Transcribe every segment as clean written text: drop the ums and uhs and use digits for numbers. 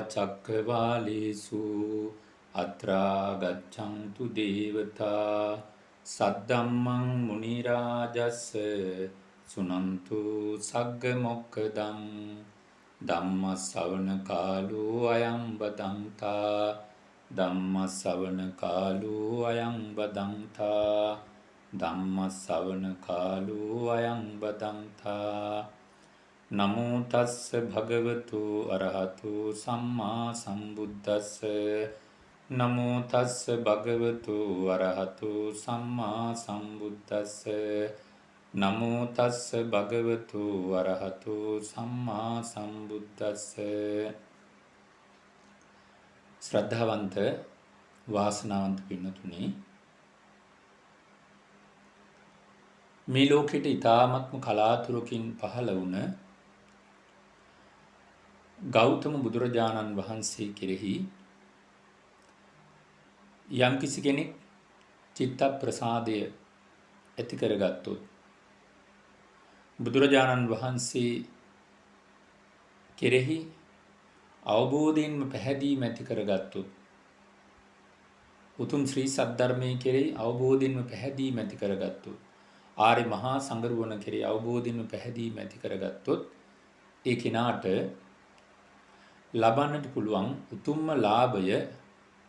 චක්කවාලේසු අත්‍රා ගච්ඡන්තු දේවතා සද්දම්මං මුනි රාජස්ස සුනන්තු සග්ග මොක්ඛදං ධම්ම ශ්‍රවණ කාලෝ අයං බදන්තා ධම්ම ශ්‍රවණ කාලෝ අයං බදන්තා ධම්ම ශ්‍රවණ කාලෝ අයං බදන්තා නමෝ තස්ස භගවතු අරහතු සම්මා සම්බුද්දස්ස නමෝ තස්ස භගවතු අරහතු සම්මා සම්බුද්දස්ස නමෝ තස්ස භගවතු අරහතු සම්මා සම්බුද්දස්ස. ශ්‍රද්ධාවන්ත වාසනාවන්ත පින්නතුනි, මේ ලෝකෙට ඊ타ත්ම කලාතුරකින් පහළ වුණ ගෞතම බුදුරජාණන් වහන්සේ කෙරෙහි යම් කිසි කෙනෙක් චිත්ත ප්‍රසාදය ඇති කරගත්තොත්, බුදුරජාණන් වහන්සේ කෙරෙහි අවබෝධයෙන්ම පැහැදීම ඇති කරගත්තොත්, උතුම් ශ්‍රී සද්ධර්මයේ කෙරෙහි අවබෝධයෙන්ම පැහැදීම ඇති කරගත්තොත්, ආර්ය මහා සංඝරුවන කෙරෙහි අවබෝධයෙන්ම පැහැදීම ඇති කරගත්තොත්, ඒ කෙනාට ලබන්නට පුළුවන් උතුම්ම ලාභය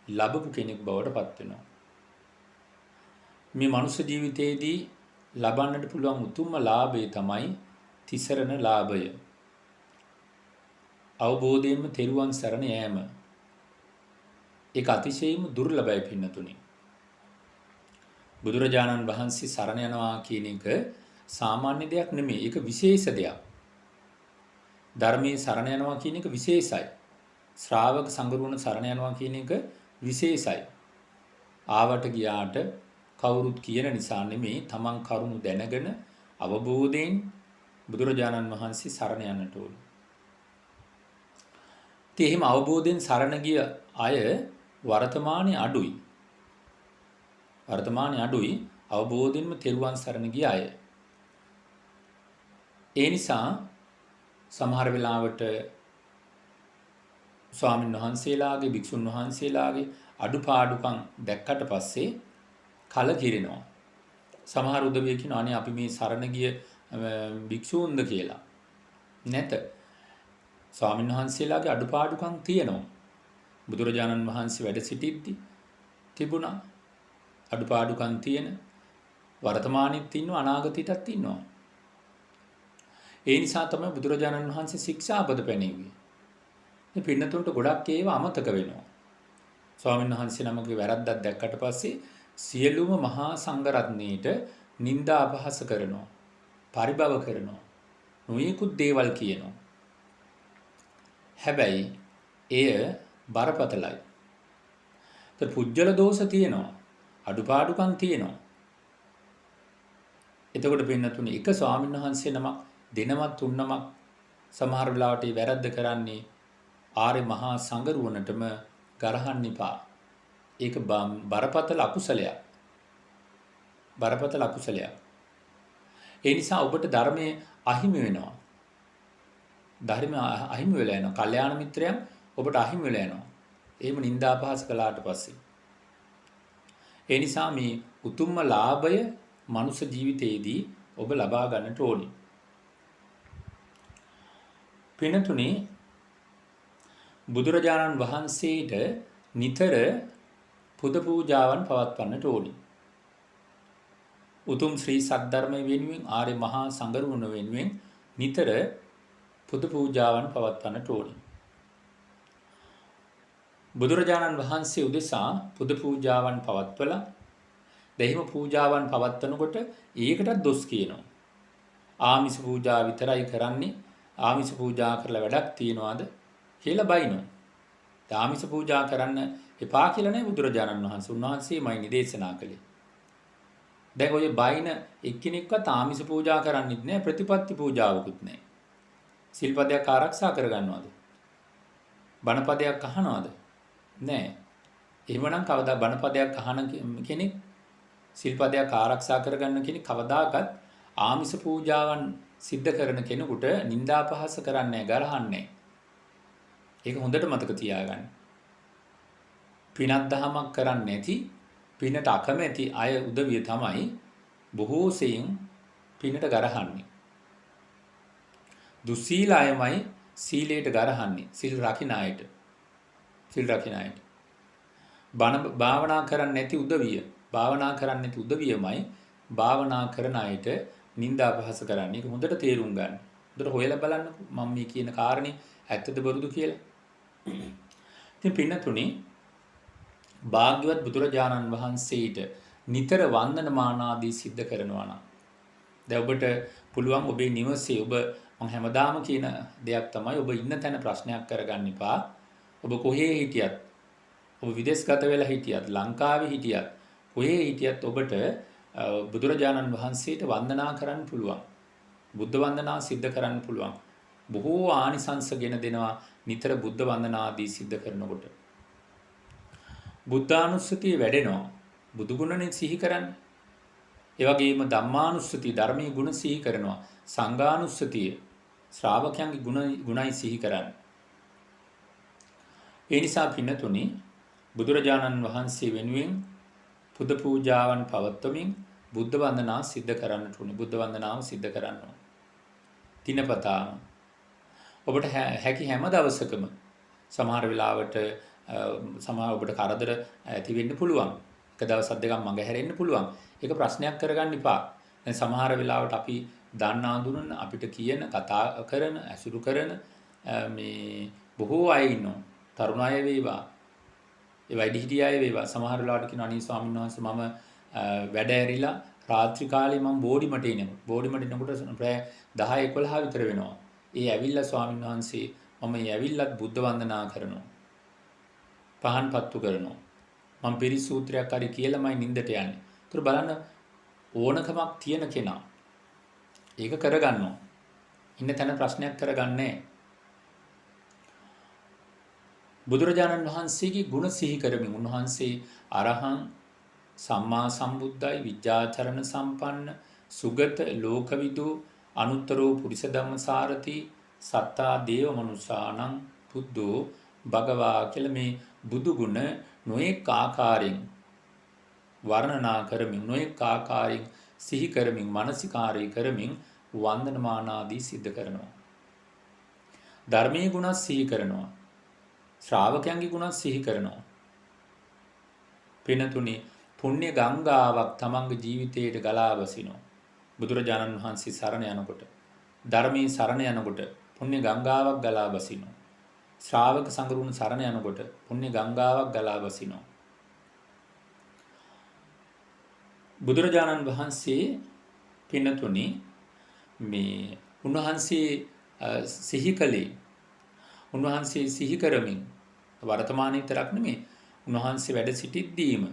ලැබපු කෙනෙක් බවට පත් වෙනවා. මේ මනුෂ්‍ය ජීවිතයේදී ලබන්නට පුළුවන් උතුම්ම ලාභය තමයි තිසරණ ලාභය. අවබෝධයෙන්ම තෙරුවන් සරණ යෑම. ඒක අතිශයින්ම දුර්ලභයි පින්නතුනි. බුදුරජාණන් වහන්සේ සරණ යනවා කියන එක සාමාන්‍ය දෙයක් නෙමෙයි. ඒක විශේෂ දෙයක්. ධර්මයේ සරණ යනවා කියන එක විශේෂයි. ශ්‍රාවක සංඝරුවන සරණ යනවා කියන එක විශේෂයි. ආවට ගියාට කවුරුත් කියන නිසා නෙමෙයි, තමන් කරුණු දැනගෙන අවබෝධයෙන් බුදුරජාණන් වහන්සේ සරණ යන්නට ඕන. ඉතින් එහෙම අවබෝධයෙන් සරණ ගිය අය වර්තමානයේ අඩුයි. අවබෝධයෙන්ම තෙරුවන් සරණ ගිය අය. ඒ නිසා සමහර වෙලාවට ස්වාමීන් වහන්සේලාගේ, භික්ෂුන් වහන්සේලාගේ අඩුපාඩුකම් දැක්කට පස්සේ කලකිරෙනවා. සමහර උදවිය කියනවා අනේ අපි මේ සරණ ගිය භික්ෂූන්ද කියලා. නැත. ස්වාමීන් වහන්සේලාගේ අඩුපාඩුකම් තියෙනවා. බුදුරජාණන් වහන්සේ වැඩ සිටිද්දී තිබුණා. අඩුපාඩුකම් තියෙන වර්තමානෙත් ඉන්නවා, අනාගතයටත් ඉන්නවා. ඒ නිසා තමයි බුදුරජාණන් වහන්සේ ශික්ෂාපද පැනෙන්නේ. මේ පින්නතුන්ට ගොඩක් ඒවා අමතක වෙනවා. ස්වාමීන් වහන්සේ නමකගේ වැරද්දක් දැක්කට පස්සේ සියලුම මහා සංඝරත්නයට නිନ୍ଦා අපහාස කරනවා, පරිභව කරනවා, නොයෙකුත් දේවල් කියනවා. හැබැයි එය බරපතලයි. ඒ පුජ්‍යල දෝෂ තියෙනවා, අඩුපාඩුකම් තියෙනවා. එතකොට පින්නතුනි, එක ස්වාමීන් වහන්සේ නමක් දිනවත් තුන්නමක් සමහර වෙලාවට වැරද්ද කරන්නේ ආර්ය මහා සංඝරුවනටම ගරහන්න එපා. ඒක බරපතල අකුසලයක්. ඒ නිසා ඔබට ධර්මයේ අහිමි වෙනවා. ධර්මය අහිමි වෙලා යනවා. කල්යාණ මිත්‍රයන් ඔබට අහිමි වෙලා යනවා. එහෙම නිନ୍ଦා අපහාස කළාට පස්සේ. ඒ නිසා මේ උතුම්ම ලාභය මනුෂ්‍ය ජීවිතයේදී ඔබ ලබා ගන්නට ඕනේ. පිනතුනි, බුදුරජාණන් වහන්සේට නිතර පුද පූජාවන් පවත්වන්නට ඕනේ. උතුම් ශ්‍රී සද්ධර්මය වෙනුවෙන්, ආර්ය මහා සංඝරුවන වෙනුවෙන් නිතර පුද පූජාවන් පවත්වන්නට ඕනේ. බුදුරජාණන් වහන්සේ උදෙසා පුද පූජාවන් පවත්වලා, දෙහිම පූජාවන් පවත්වනකොට ඒකටත් දොස් කියනවා. ආමිස පූජා විතරයි කරන්නේ, ආමිස පූජා කරලා වැඩක් තියනවාද කියලා බයිනවා. ආමිස පූජා කරන්න එපා කියලා නේ බුදුරජාණන් වහන්සේ. උන්වහන්සේමයි නිදේශනා කළේ. දැන් ඔය බයින එක්කෙනෙක්වත් ආමිස පූජා කරන්නෙත් නෑ, ප්‍රතිපත්ති පූජාවකුත් නෑ. සිල්පදයක් ආරක්ෂා කරගන්නවද? බණපදයක් අහනවද? නෑ. එහෙමනම් කවදා බණපදයක් අහන කෙනෙක්, සිල්පදයක් ආරක්ෂා කරගන්න කෙනෙක් කවදාකවත් ආමිස පූජාවන් සිද්ධ කරන කෙනෙකුට නිନ୍ଦා පහස කරන්නේ, ගරහන්නේ. ඒක හොඳට මතක තියාගන්න. පිනක් දහමක් කරන්නේ නැති පිනට අකමැති අය උදවිය තමයි බොහෝ සෙයින් පිනට ගරහන්නේ. දුස්සීල අයමයි සීලයට ගරහන්නේ. සිල් රකින්න අයට. සිල් රකින්න අයට. භාවනා කරන්නේ නැති උදවිය. භාවනා කරන්නේ නැති උදවියමයි භාවනා කරන අයට නිନ୍ଦා අපහාස කරන්නේ. ඒක හොඳට තේරුම් ගන්න. හොඳට හොයලා බලන්නකෝ මම මේ කියන කාරණේ ඇත්තද බොරුද කියලා. ඉතින් පින්නතුනි භාග්‍යවත් බුදුරජාණන් වහන්සේට නිතර වන්දනමාන ආදී සිද්ධ කරනවා නම් දැන් ඔබට පුළුවන් ඔබේ නිවසේ ඔබ මම හැමදාම කියන දෙයක් තමයි ඔබ ඉන්න තැන ප්‍රශ්නයක් කරගන්න එපා. ඔබ කොහේ හිටියත් ඔබ විදේශගත වෙලා හිටියත් ලංකාවේ හිටියත් කොහේ හිටියත් ඔබට බුදුරජාණන් වහන්සේට වන්දනා කරන්න පුළුවන්. බුද්ධ වන්දනා සිද්ධ කරන්න පුළුවන්. බොහෝ ආනිසංස ගෙන දෙනවා නිතර බුද්ධ වන්දනා ආදී සිද්ධ කරනකොට. බුද්ධානුස්සතිය වැඩෙනවා. බුදු ගුණනේ සිහි කරන්නේ. ඒ වගේම ධම්මානුස්සතිය ධර්මයේ ගුණ සිහි කරනවා. සංඝානුස්සතිය ශ්‍රාවකයන්ගේ ගුණයි සිහි කරන්නේ. ඒ නිසා පින්නතුනි බුදුරජාණන් වහන්සේ වෙනුවෙන් පුද පූජාවන් පවත්වමින් බුද්ධ වන්දනා සිද්ධ කරන්නට උනේ. බුද්ධ වන්දනාව සිද්ධ කරන්න ඕනේ. දිනපතාම ඔබට හැකි හැම දවසකම සමහර වෙලාවට සමහර ඔබට කරදර ඇති වෙන්න පුළුවන්. එක දවසක් දෙකක් මඟ හැරෙන්න පුළුවන්. ඒක ප්‍රශ්නයක් කරගන්න එපා. දැන් සමහර වෙලාවට අපි දන්න අඳුනන අපිට කියන කතා කරන ඇසුරු කරන මේ බොහෝ අය ඉන්නවා. තරුණ අය වේවා. ඒ වැඩිහිටි අය වේවා. සමහර වෙලාවට කියන අනේ ස්වාමීන් වහන්සේ මම වැඩ ඇරිලා රාත්‍රී කාලේ මම බෝඩිමට එනවා. බෝඩිමට එනකොට ප්‍රය 10 11 විතර වෙනවා. ඒ ඇවිල්ලා ස්වාමීන් වහන්සේ මම ඇවිල්ලත් බුද්ධ වන්දනා කරනවා. පහන් පත්තු කරනවා. මම පිරිස් සූත්‍රයක් හරි කියලාමයි නිින්දට යන්නේ. ඒතර බලන්න ඕනකමක් තියෙන කෙනා ඒක කරගන්නවා. ඉන්න තැන ප්‍රශ්නයක් කරගන්නේ බුදුරජාණන් වහන්සේගේ ගුණ සිහි කරමින් උන්වහන්සේ අරහං සම්මා සම්බුද්ධයි විද්‍යාචරණ සම්පන්න සුගත ලෝකවිදු අනුත්තරෝ පුරිස ධම්මසාරති සත්තා දේව මනුසානං බුද්ධෝ භගවා කියලා මේ බුදු ගුණ නොඑක ආකාරයෙන් වර්ණනා කරමින් නොඑක ආකාරයෙන් සිහි කරමින් මානසිකාරය කරමින් වන්දනමාන ආදී සිද්ධ කරනවා. ධර්මයේ ගුණ සිහි කරනවා. ශ්‍රාවකයන්ගේ ගුණ සිහි කරනවා. පිනතුනි පුණ්‍ය ගංගාවක් තමන්ගේ ජීවිතයට ගලා වසිනවා. බුදුරජාණන් වහන්සේ සරණ යනකොට ධර්මයේ සරණ යනකොට පුණ්‍ය ගංගාවක් ගලා වසිනවා. ශ්‍රාවක සංගරුණ සරණ යනකොට පුණ්‍ය ගංගාවක් ගලා වසිනවා. බුදුරජාණන් වහන්සේ පින්නතුනි මේ උන්වහන්සේ සිහි කළේ උන්වහන්සේ සිහි කරමින් වර්තමානයේ විතරක් නෙමෙයි උන්වහන්සේ වැඩ සිටිද්දීම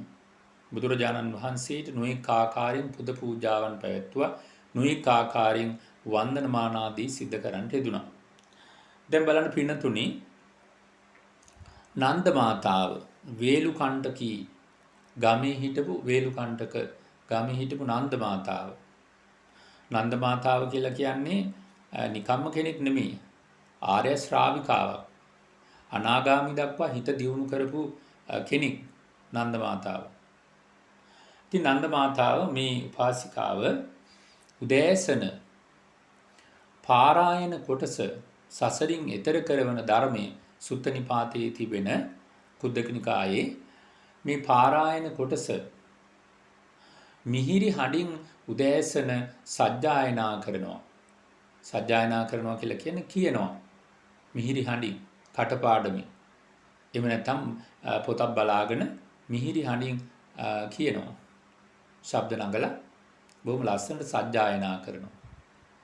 බුදුරජාණන් වහන්සේට නොඑක ආකාරයෙන් පුද පූජාවන් පැවැත්වුවා. නොඑක ආකාරයෙන් වන්දනමාන ආදී සිද්ධ කරන්නට යෙදුණා. දැන් බලන්න පින්නතුනි නන්ද මාතාව වේලුකණ්ඨකී ගමේ හිටපු වේලුකණ්ඨක ගමේ හිටපු නන්ද මාතාව. නන්ද මාතාව කියලා කියන්නේ නිකම්ම කෙනෙක් නෙමෙයි. ආර්ය ශ්‍රාවිකාවක්. අනාගාමි දක්වා හිත දියුණු කරපු කෙනෙක් නන්ද මාතාව. ඉතින් නන්ද මාතාව මේ උපාසිකාව උදෑසන පාරායන කොටස සසරින් එතර කරවන ධර්මයේ සුත්ත නිපාතයේ තිබෙන කුද්දක නිකායේ මේ පාරායන කොටස මිහිරි හඬින් උදෑසන සජ්ජායනා කරනවා. සජ්ජායනා කරනවා කියලා කියන්නේ කියනවා. මිහිරි හඬින් කටපාඩමින්. එහෙම නැත්නම් පොතක් බලාගෙන මිහිරි හඬින් කියනවා. ශබ්ද නගලා බොහොම ලස්සනට සජ්ජායනා කරනවා.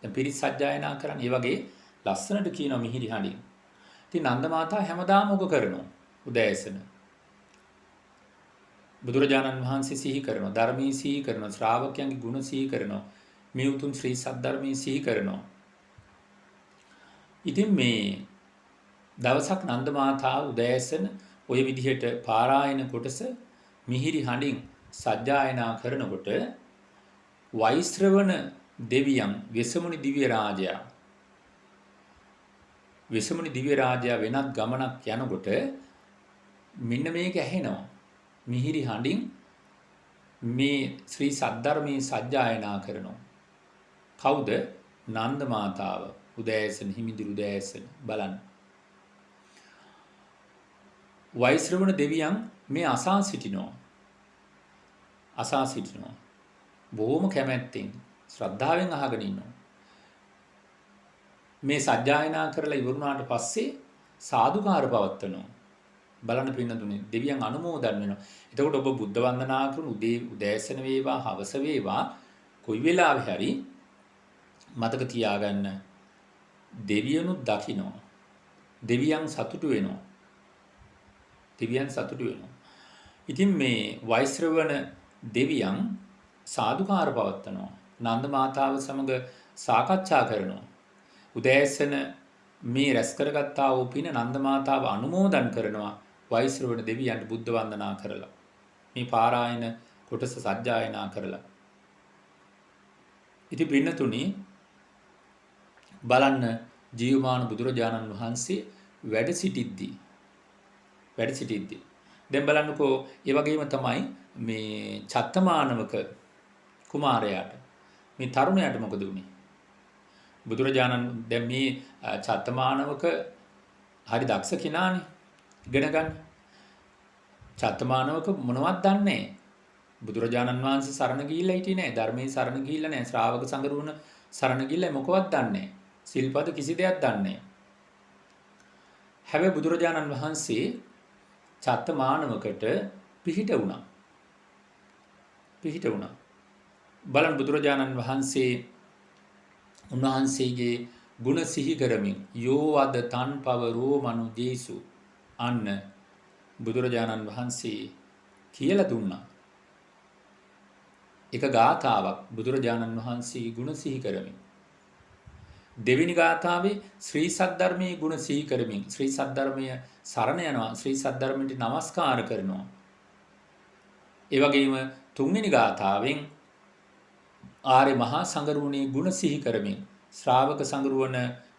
දැන් පිරිත් සජ්ජායනා කරන්නේ ඒ වගේ ලස්සනට කියනවා මිහිරි හඬින්. ඉතින් නන්ද මාතා හැමදාම ඔක කරනවා. උදෑසන බුදුරජාණන් වහන්සේ සිහි කරනවා. ධර්මයේ සිහි කරනවා. ශ්‍රාවකයන්ගේ ගුණ සිහි කරනවා. මේ උතුම් ශ්‍රී සද්ධර්මයේ සිහි කරනවා. ඉතින් මේ දවසක් නන්ද මාතාව උදෑසන ওই විදිහට පාරායන කොටස මිහිරි හඬින් සජ්ජායනා කරනකොට වෛශ්‍රවණ දෙවියන් වෙසමුණි දිව්‍ය රාජයා විසමුනි දිව්‍ය රාජයා වෙනත් ගමනක් යනකොට මෙන්න මේක ඇහෙනවා. මිහිරි හඬින් මේ ශ්‍රී සද්ධර්මයේ සජ්ජායනා කරනවා. කවුද? නන්ද මාතාව. උදෑසන හිමිදිරි උදෑසන බලන්න. වෛශ්‍රවණ දෙවියන් මේ අසා සිටිනවා. අසා සිටිනවා. බොහොම කැමැත්තෙන් ශ්‍රද්ධාවෙන් අහගෙන ඉන්නවා. මේ සජ්ජායනා කරලා ඉවරුණාට පස්සේ සාදුකාර පවත්වනවා. බලන්න පින්නතුනේ දෙවියන් අනුමෝදන් වෙනවා. එතකොට ඔබ බුද්ධ වන්දනා කරන උදෑසන වේවා හවස වේවා කොයි වෙලාවෙ හරි මතක තියාගන්න දෙවියනුත් දකිනවා. දෙවියන් සතුටු වෙනවා. දෙවියන් සතුටු වෙනවා. ඉතින් මේ වෛශ්‍රවණ දෙවියන් සාදුකාර පවත්වනවා. නන්ද මාතාව සමග සාකච්ඡා කරනවා. උදෑසන මේ රැස් කරගත්තා වූ පින නන්ද මාතාව අනුමෝදන් කරනවා වෛශ්‍රවණ දෙවියන්ට බුද්ධ වන්දනා කරලා. මේ පාරායන කොටස සජ්ජායනා කරලා. ඉතින් පින්නතුනි බලන්න ජීවමාන බුදුරජාණන් වහන්සේ වැඩ සිටිද්දී දැන් බලන්නකෝ ඒ වගේම තමයි මේ චත්තමානවක කුමාරයාට මේ තරුණයාට මොකද වුනේ? බුදුරජාණන් දැන් මේ චත්තමානවක හරි දක්ෂ කෙනානේ ඉගෙන ගන්න. චත්තමානවක මොනවත් දන්නේ නැහැ. බුදුරජාණන් වහන්සේ සරණ ගිහිල්ලා හිටියේ නැහැ. ධර්මයේ සරණ ගිහිල්ලා නැහැ. ශ්‍රාවක සංගරුවන සරණ ගිහිල්ලා මොකවත් දන්නේ නැහැ. සිල්පද කිසි දෙයක් දන්නේ නැහැ. හැබැයි බුදුරජාණන් වහන්සේ චත්තමානවකට පිහිට වුණා. බලන්න බුදුරජාණන් වහන්සේ උන්වහන්සේගේ ගුණ සිහි කරමින් යෝ වද තන් පවරෝ මනු දේසු අන්න බුදුරජාණන් වහන්සේ කියලා දුන්නා. එක ගාථාවක් බුදුරජාණන් වහන්සේගේ ගුණ සිහි කරමින්. දෙවෙනි ගාථාවේ ශ්‍රී සද්ධර්මයේ ගුණ සිහි කරමින් ශ්‍රී සද්ධර්මය සරණ යනවා. ශ්‍රී සද්ධර්මයට නමස්කාර කරනවා. ඒ වගේම තුන්වෙනි ගාථාවෙන් ආර්ය මහා සංගරුවනේ ගුණ සිහි කරමින් ශ්‍රාවක සංගරුවන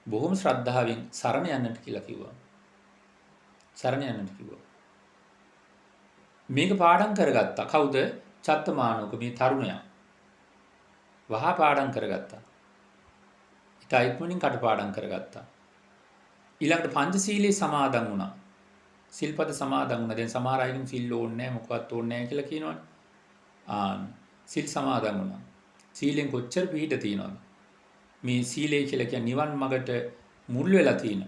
බොහොම ශ්‍රද්ධාවෙන් සරණ යන්නට කියලා කිව්වා. මේක පාඩම් කරගත්තා. කවුද? චත්තමානවක මේ තරුණයා. වහා පාඩම් කරගත්තා. ඉතා ඉක්මනින් කටපාඩම් කරගත්තා. ඊළඟට පංචශීලයේ සමාදන් වුණා. සිල්පද සමාදන් වුණා. දැන් සමහර අයගෙන් සිල් ඕනේ නැහැ මොකවත් ඕනේ නැහැ කියලා කියනවනේ. සිල් සමාදන් වුණා. සීලෙන් කොච්චර පිහිට තියෙනවද? මේ සීලය කියලා කියන්නේ නිවන් මඟට මුල් වෙලා තියෙන.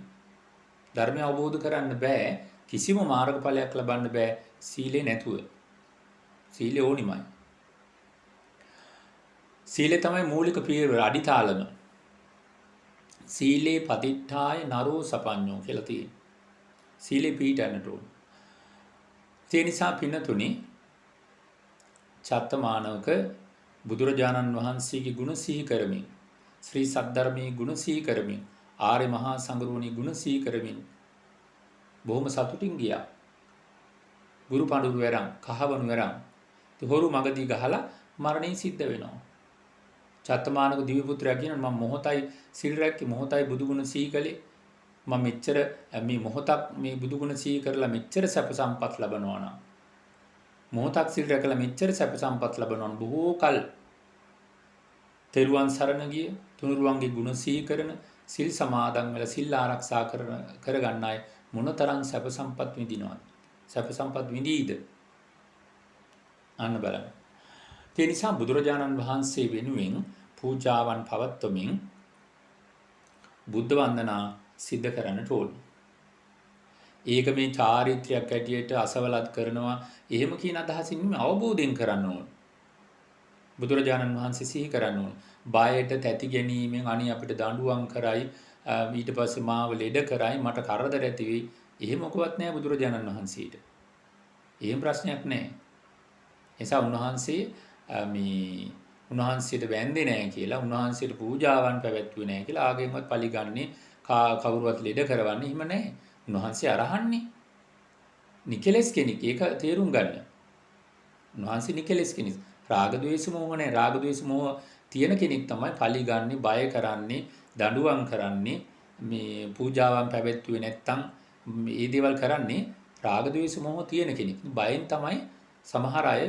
ධර්මය අවබෝධ කරන්න බෑ. කිසිම මාර්ගඵලයක් ලබන්න බෑ සීලේ නැතුව. සීලය ඕනිමයි. සීලය තමයි මූලික පියවර අඩිතාලම. සීලේ පතිට්ඨාය නරෝ සපඤ්ඤෝ කියලා තියෙනවා. සීලේ පිහිටන්නට ඕන. ඒ නිසා පින්නතුනි චත්තමානවක බුදුරජාණන් වහන්සේගේ ගුණ සිහි කරමින් ශ්‍රී සද්ධර්මයේ ගුණ සිහි කරමින් ආර්ය මහා සංගරුවනේ ගුණ සිහි කරමින් බොහොම සතුටින් ගියා. ගුරු පඬුරු වරන් කහවණු වරන් හොරු මගදී ගහලා මරණය සිද්ධ වෙනවා. චත්තමානක දිව්‍ය පුත්‍රයා කියනවා මම මොහොතයි සිල් රැක්කේ මොහොතයි බුදුගුණ සිහි කළේ මම මෙච්චර මේ මොහොතක් මේ බුදුගුණ සිහි කරලා මෙච්චර සැප සම්පත් ලබනවා නම් මොහොතක් සිල් රැකලා මෙච්චර සැප සම්පත් ලබනවා නම් බොහෝ කල තෙරුවන් සරණ ගිය තුනුරුවන්ගේ ගුණ සිහි කරන සිල් සමාදන් වෙලා සිල් ආරක්ෂා කරගන්න අය මොනතරම් සැප සම්පත් විඳිනවද? සැප සම්පත් විඳීද? අන්න බලන්න. ඒ නිසා බුදුරජාණන් වහන්සේ වෙනුවෙන් පූජාවන් පවත්වමින් බුද්ධ වන්දනා සිද්ධ කරන්නට ඕන. ඒක මේ චාරිත්‍රයක් ඇටියට අසවලත් කරනවා එහෙම කියන අදහසින් නෙමෙයි අවබෝධයෙන් කරන්න ඕන. බුදුරජාණන් වහන්සේ සිහි කරන්න ඕන. බයට තැති ගැනීමෙන් අනි අපිට දඬුවම් කරයි ඊට පස්සේ මාව ලෙඩ කරයි මට කරදර ඇති වෙයි. එහෙම මොකවත් නැහැ බුදුරජාණන් වහන්සේට. එහෙම ප්‍රශ්නයක් නැහැ. එසා උන්වහන්සේට වැන්දේ නැහැ කියලා උන්වහන්සේට පූජාවන් පැවැත්වුවේ නැහැ කියලා ආගෙන්වත් පරිගන්නේ කවුරුවත් ලෙඩ කරවන්නේ එහෙම නැහැ. උන්වහන්සේ අරහන්නේ. නිකලස් කෙනෙක්. ඒක තේරුම් ගන්න. උන්වහන්සේ නිකලස් කෙනෙක්. රාග ద్వේෂ මොහ නැහැ. රාග ద్వේෂ මොහ තියෙන කෙනෙක් තමයි පරිගන්නේ, බය කරන්නේ, දඬුවම් කරන්නේ, මේ පූජාවන් පැවැත්වුවේ නැත්තම් මේ දේවල් කරන්නේ රාග ද්වේෂ මොහ තියෙන කෙනෙක්. බයෙන් තමයි සමහර අය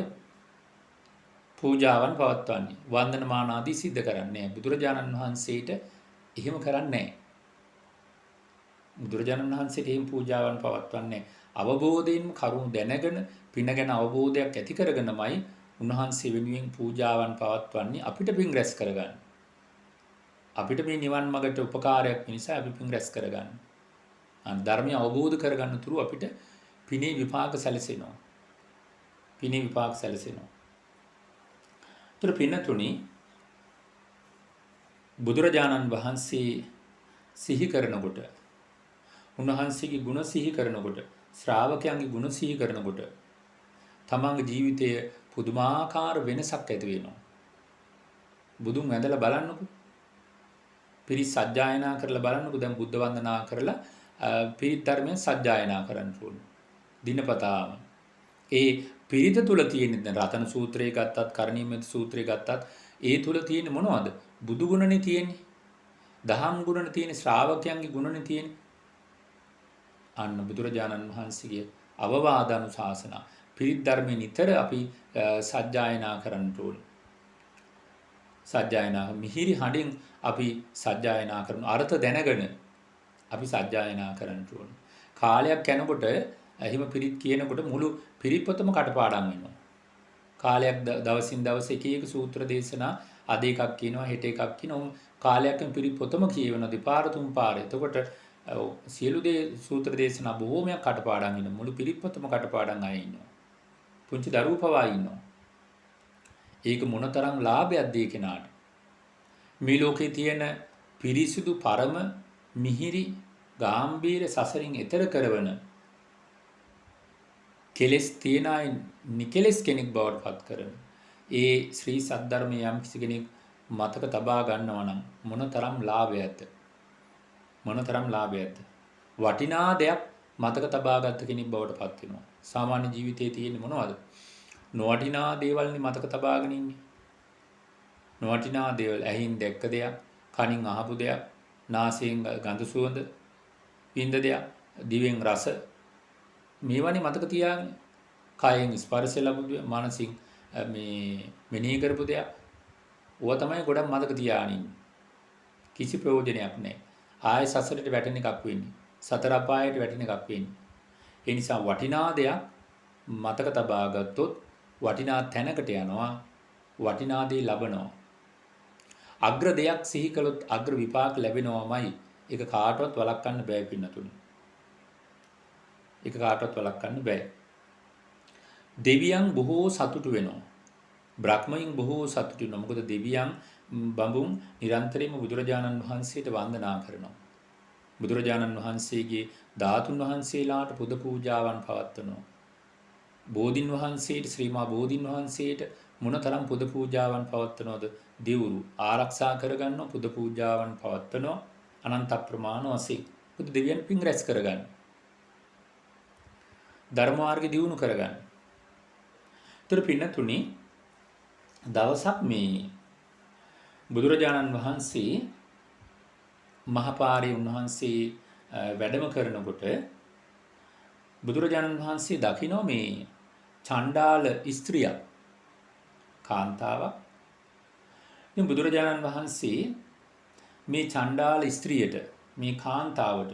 පූජාවන් පවත්වන්නේ. වන්දනමාන ආදී සිද්ධ කරන්නේ. බුදුරජාණන් වහන්සේට එහෙම කරන්නේ නැහැ. බුදුරජාණන් වහන්සේට එහෙම පූජාවන් පවත්වන්නේ අවබෝධයෙන්ම කරුණු දැනගෙන පින ගැන අවබෝධයක් ඇති කරගෙනමයි උන්වහන්සේ වෙනුවෙන් පූජාවන් පවත්වන්නේ අපිට පින් රැස් කරගන්න. අපිට මේ නිවන් මාර්ගට උපකාරයක් නිසා අපි පින් රැස් කරගන්න. ධර්මය අවබෝධ කරගන්න තුරු අපිට පිනේ විපාක සැලසෙනවා. පිනේ විපාක සැලසෙනවා. ඒතර පින්නතුනි බුදුරජාණන් වහන්සේ සිහි කරනකොට උන්වහන්සේගේ ගුණ සිහි කරනකොට ශ්‍රාවකයන්ගේ ගුණ සිහි කරනකොට තමන්ගේ ජීවිතයේ පුදුමාකාර වෙනසක් ඇති වෙනවා. බුදුන් වැඳලා බලන්නකෝ. පිරිත් සජ්ජායනා කරලා බලන්නකෝ. දැන් බුද්ධ වන්දනා කරලා පිරිත් ධර්මයෙන් සජ්ජායනා කරන්න ඕනේ. දිනපතාම. ඒ පිරිත තුල තියෙන රතන සූත්‍රය ගත්තත්, කරණීයමෙත් සූත්‍රය ගත්තත් ඒ තුල තියෙන මොනවද? බුදු ගුණනේ තියෙන්නේ. දහම් ගුණනේ තියෙන්නේ, ශ්‍රාවකයන්ගේ ගුණනේ තියෙන්නේ. අන්න බුදුරජාණන් වහන්සේගේ අවවාද අනුශාසනා පිරිත් ධර්මයේ නිතර අපි සජ්ජායනා කරන්න ඕනේ. සජ්ජායනා මිහිරි හඬින් අපි සජ්ජායනා කරන අර්ථ දැනගෙන අපි සජ්ජායනා කරන්න ඕනේ. කාලයක් යනකොට එහෙම පිරිත් කියනකොට මුළු පිරිත් පොතම කටපාඩම් වෙනවා. කාලයක් දවසින් දවස එක එක සූත්‍ර දේශනා අද එකක් කියනවා හෙට එකක් කියනවා. කාලයක්ම පිරිත් පොතම කියවෙනවා දෙපාර තුන් පාර. එතකොට සියලු දේ සූත්‍ර දේශනා බොහෝමයක් කටපාඩම් වෙනවා. මුළු පිරිත් පොතම කටපාඩම් අය ඉන්නවා. පුංචි දරුවෝ පවා ඉන්නවා. ඒක මොනතරම් ලාභයක්ද ඒ කෙනාට. මේ ලෝකේ තියෙන පිරිසිදු පරම මිහිරි ගාම්භීර සසරින් එතර කරවන කෙලෙස් තියන අය නිකෙලෙස් කෙනෙක් බවට පත් කරන ඒ ශ්‍රී සද්ධර්මයේ යම් කිසි කෙනෙක් මතක තබා ගන්නවා නම් මොනතරම් ලාභයක්ද. මොනතරම් ලාභයක්ද. වටිනා දෙයක් මතක තබාගත් කෙනෙක් බවට පත් වෙනවා. සාමාන්‍ය ජීවිතයේ තියෙන්නේ මොනවද? නොවටිනා දේවල්නේ මතක තබාගෙන ඉන්නේ. නොවටිනා දේවල් ඇහින් දැක්ක දෙයක්, කනින් අහපු දෙයක්, නාසයෙන් ගඳ සුවඳ විඳ දෙයක්, දිවෙන් රස මේවනේ මතක තියාගන්නේ. කයෙන් ස්පර්ශ ලැබු දෙයක්, මනසින් මේ මෙනෙහි කරපු දෙයක්. ඕවා තමයි ගොඩක් මතක තියාගෙන ඉන්නේ. කිසි ප්‍රයෝජනයක් නැහැ. ආය සසරට වැටෙන එකක් වෙන්නේ. සතර අපායට වැටෙන එකක් වෙන්නේ. ඒ නිසා වටිනා දෙයක් මතක තබා ගත්තොත් වටිනා තැනකට යනවා. වටිනා දේ ලබනවා. අග්‍ර දෙයක් සිහි කළොත් අග්‍ර විපාක ලැබෙනවමයි. ඒක කාටවත් වළක්වන්න බෑ පින්නතුනි. ඒක කාටවත් වළක්වන්න බෑ. දෙවියන් බොහෝ සතුටු වෙනවා. බ්‍රහ්මයන් බොහෝ සතුටු වෙනවා. මොකද දෙවියන් බඹුන් නිරන්තරයෙන්ම බුදුරජාණන් වහන්සේට වන්දනා කරනවා. බුදුරජාණන් වහන්සේගේ ධාතුන් වහන්සේලාට පුද පූජාවන් පවත්වනවා. බෝධින් වහන්සේට ශ්‍රීමා බෝධින් වහන්සේට මොනතරම් පුද පූජාවන් පවත්වනවද? දෙවුරු ආරක්ෂා කරගන්නවා, පුද පූජාවන් පවත්වනවා අනන්ත ප්‍රමාණ වශයෙන්. පුදු දෙවියන් පින් රැස් කරගන්න. ධර්ම මාර්ගය දියුණු කරගන්න. ඒතර පින්නතුනි දවසක් මේ බුදුරජාණන් වහන්සේ මහපාරේ උන්වහන්සේ වැඩම කරනකොට බුදුරජාණන් වහන්සේ දකිනවා මේ චණ්ඩාල ස්ත්‍රියක් කාන්තාවක්. ඉතින් බුදුරජාණන් වහන්සේ මේ චණ්ඩාල ස්ත්‍රියට මේ කාන්තාවට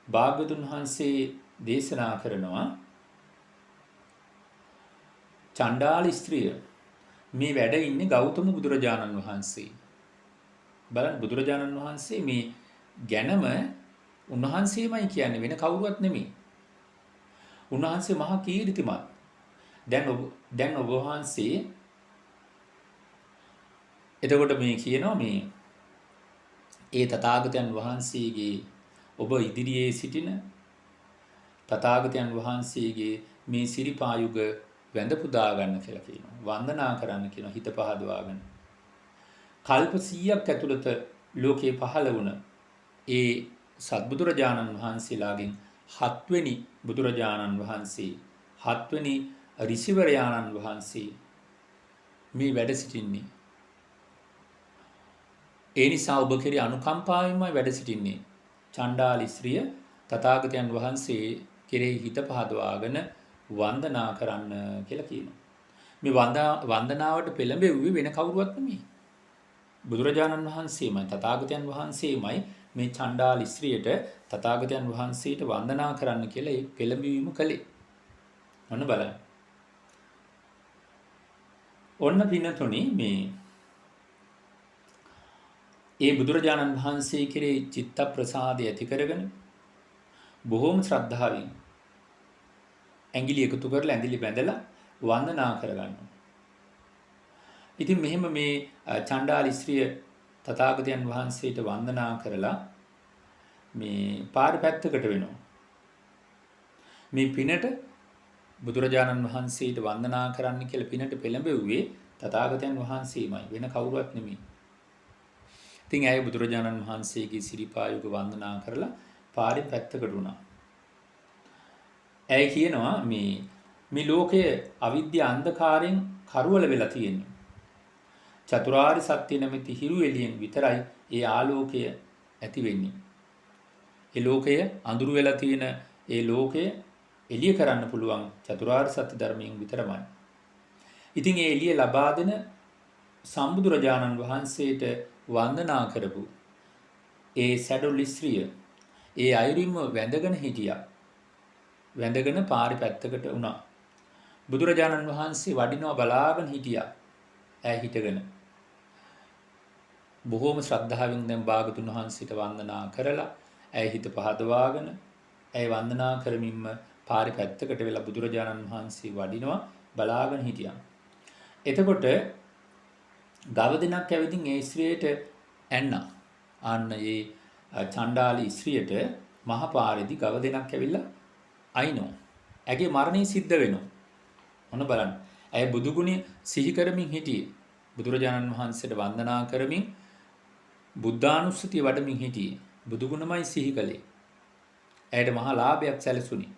භාග්‍යවතුන් වහන්සේ දේශනා කරනවා චණ්ඩාල ස්ත්‍රිය මේ වැඩ ඉන්නේ ගෞතම බුදුරජාණන් වහන්සේ. බලන්න බුදුරජාණන් වහන්සේ මේ ගැනම උන්වහන්සේමයි කියන්නේ වෙන කවුරුවත් නෙමෙයි. උන්වහන්සේ මහා කීර්තිමත්. දැන් ඔබ වහන්සේ එතකොට මේ කියනවා මේ ඒ තථාගතයන් වහන්සේගේ ඔබ ඉදිරියේ සිටින තථාගතයන් වහන්සේගේ මේ සිරිපායුග වැඳ පුදා ගන්න කියලා කියනවා. වන්දනා කරන්න කියනවා හිත පහදවාගෙන. කල්ප 100ක් ඇතුළත ලෝකේ පහළ වුණ ඒ සත්බුදුරජාණන් වහන්සේලාගෙන් 7 වෙනි බුදුරජාණන් වහන්සේ 7 වෙනි ඍෂිවරයාණන් වහන්සේ මේ වැඩ සිටින්නේ. ඒ නිසා ඔබ කෙරෙහි අනුකම්පාවෙන්මයි වැඩ සිටින්නේ. චණ්ඩාල ස්ත්‍රිය තථාගතයන් වහන්සේ කෙරෙහි හිත පහදවාගෙන වන්දනා කරන්න කියලා කියනවා. මේ වන්දනාවට පෙළඹෙව්වේ වෙන කවුරුවත් නෙමෙයි. බුදුරජාණන් වහන්සේමයි තථාගතයන් වහන්සේමයි මේ චණ්ඩාල ස්ත්‍රියට තථාගතයන් වහන්සේට වන්දනා කරන්න කියලා ඒ පෙළඹවීම කළේ. ඔන්න බලන්න. ඔන්න පින්නතුනි මේ ඒ බුදුරජාණන් වහන්සේ කෙරෙහි චිත්ත ප්‍රසාදය ඇති කරගෙන බොහෝම ශ්‍රද්ධාවෙන් ඇඟිලි එකතු කරලා ඇඟිලි බැඳලා වන්දනා කරගන්නවා. ඉතින් මෙහෙම මේ චණ්ඩාල ස්ත්‍රිය තථාගතයන් වහන්සේට වන්දනා කරලා මේ පාර පැත්තකට වෙනවා. මේ පිනට බුදුරජාණන් වහන්සේට වන්දනා කරන්න කියලා පිනට පෙළඹෙව්වේ තථාගතයන් වහන්සේමයි වෙන කවුරුවත් නෙමෙයි. ඉතින් ඇය බුදුරජාණන් වහන්සේගේ සිරිපායුක වන්දනා කරලා පාරේ පැත්තකට වුණා. ඇය කියනවා මේ ලෝකයේ අවිද්‍යා අන්ධකාරයෙන් කරවල වෙලා තියෙන්නේ. චතුරාර්ය සත්‍ය නැමැති හිරු එළියෙන් විතරයි ඒ ආලෝකය ඇති වෙන්නේ. ඒ ලෝකය අඳුරු වෙලා තියෙන ඒ ලෝකය එළිය කරන්න පුළුවන් චතුරාර්ය සත්‍ය ධර්මයෙන් විතරමයි. ඉතින් ඒ එළිය ලබා දෙන සම්බුදුරජාණන් වහන්සේට වන්දනා කරපු ඒ සැඩොල් ස්ත්‍රිය ඒ අයුරින්ම වැඳගෙන හිටියා. වැඳගෙන පාරේ පැත්තකට වුණා. බුදුරජාණන් වහන්සේ වඩිනවා බලාගෙන හිටියා. ඈ හිටගෙන බොහෝම ශ්‍රද්ධාවෙන් දැන් භාගතුන් වහන්සේට වන්දනා කරලා ඇය හිත පහදවාගෙන ඇය වන්දනා කරමින්ම පාරේ පැත්තකට වෙලා බුදුරජාණන් වහන්සේ වඩිනවා බලාගෙන හිටියා. එතකොට ගව දෙනක් ඇවිදින් ඒ ස්ත්‍රියට ඇන්නා. අන්න ඒ චණ්ඩාලි ස්ත්‍රියට මහ පාරේදී ගව දෙනක් ඇවිල්ලා අයිනෝ. ඇගේ මරණය සිද්ධ වෙනවා. මොන බලන්න. ඇය බුදු ගුණය සිහි කරමින් හිටියේ. බුදුරජාණන් වහන්සේට වන්දනා කරමින් බුද්ධානුස්සතිය වඩමින් හිටියේ. බුදු ගුණමයි සිහි කළේ. ඇයට මහා ලාභයක් සැලසුණි.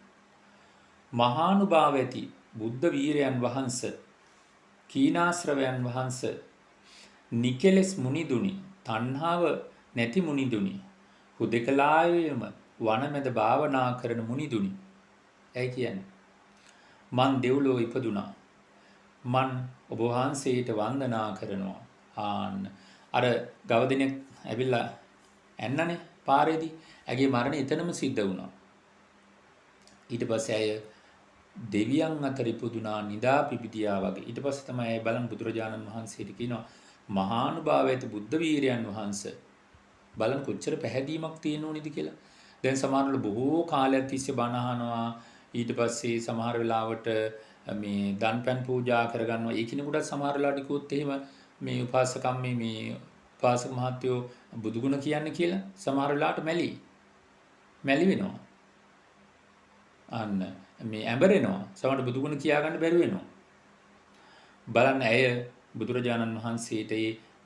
මහානුභාව ඇති බුද්ධ වීරයන් වහන්සේ, කීනාශ්‍රවයන් වහන්සේ, නිකලස් මුනිදුනි, තණ්හාව නැති මුනිදුනි, හුදෙකලාවේම වනමෙද භාවනා කරන මුනිදුනි. ඇයි කියන්නේ? මන් දෙව්ලොව ඉපදුනා. මන් ඔබ වහන්සේට වන්දනා කරනවා. ආන්න අර ගව දෙනෙක් ඇවිල්ලා ඇන්නනේ පාරේදී. ඇගේ මරණය එතනම සිද්ධ වුණා. ඊට පස්සේ ඇය දෙවියන් අතර ඉපදුනා නිදා පිබිදියා වගේ. ඊට පස්සේ තමයි ඇය බලන් බුදුරජාණන් වහන්සේට කියනවා මහානුභාවයත බුද්ධ වීරයන් වහන්සේ බලන් කොච්චර පැහැදීමක් තියෙන ඕනේද කියලා. දැන් සමහරවල් බොහෝ කාලයක් තිස්සේ බණ අහනවා. ඊට පස්සේ සමහර වෙලාවට මේ දන්පැන් පූජා කරගන්නවා. ඒ කිනෙකුට සමහර වෙලාවට කිව්වොත් එහෙම මේ උපාසකම් මේ උපාසක මහත්තයෝ බුදුගුණ කියන්නේ කියලා සමහර වෙලාවට මැලි වෙනවා. අන්න මේ ඇඹරෙනවා. සමහරට බුදුගුණ කියා ගන්න බැරි වෙනවා. බලන්න ඇය බුදුරජාණන් වහන්සේට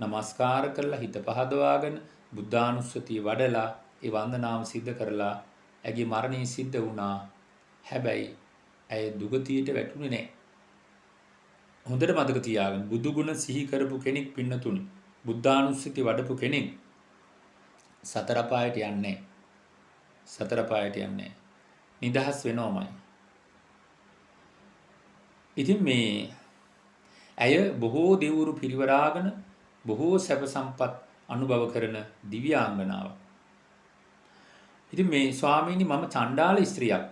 නමස්කාර කරලා හිත පහදවාගෙන බුද්ධානුස්සතිය වඩලා ඒ වන්දනාව සිද්ධ කරලා ඇගේ මරණය සිද්ධ වුණා. හැබැයි ඇය දුගතියට වැටුනේ නැහැ. හොඳට මතක තියාගන්න බුදු ගුණ සිහි කරපු කෙනෙක් පින්නතුනි. බුද්ධානුස්සතිය වඩපු කෙනෙක් සතර පායට යන්නේ සතර පායට යන්නේ නිදහස් වෙනවමයි. ඉතින් මේ ඇය බොහෝ දෙවුරු පිරිවරාගෙන බොහෝ සැප සම්පත් අනුභව කරන දිව්‍යාංගනාවක්. ඉතින් මේ ස්වාමීනි මම චණ්ඩාල ස්ත්‍රියක්.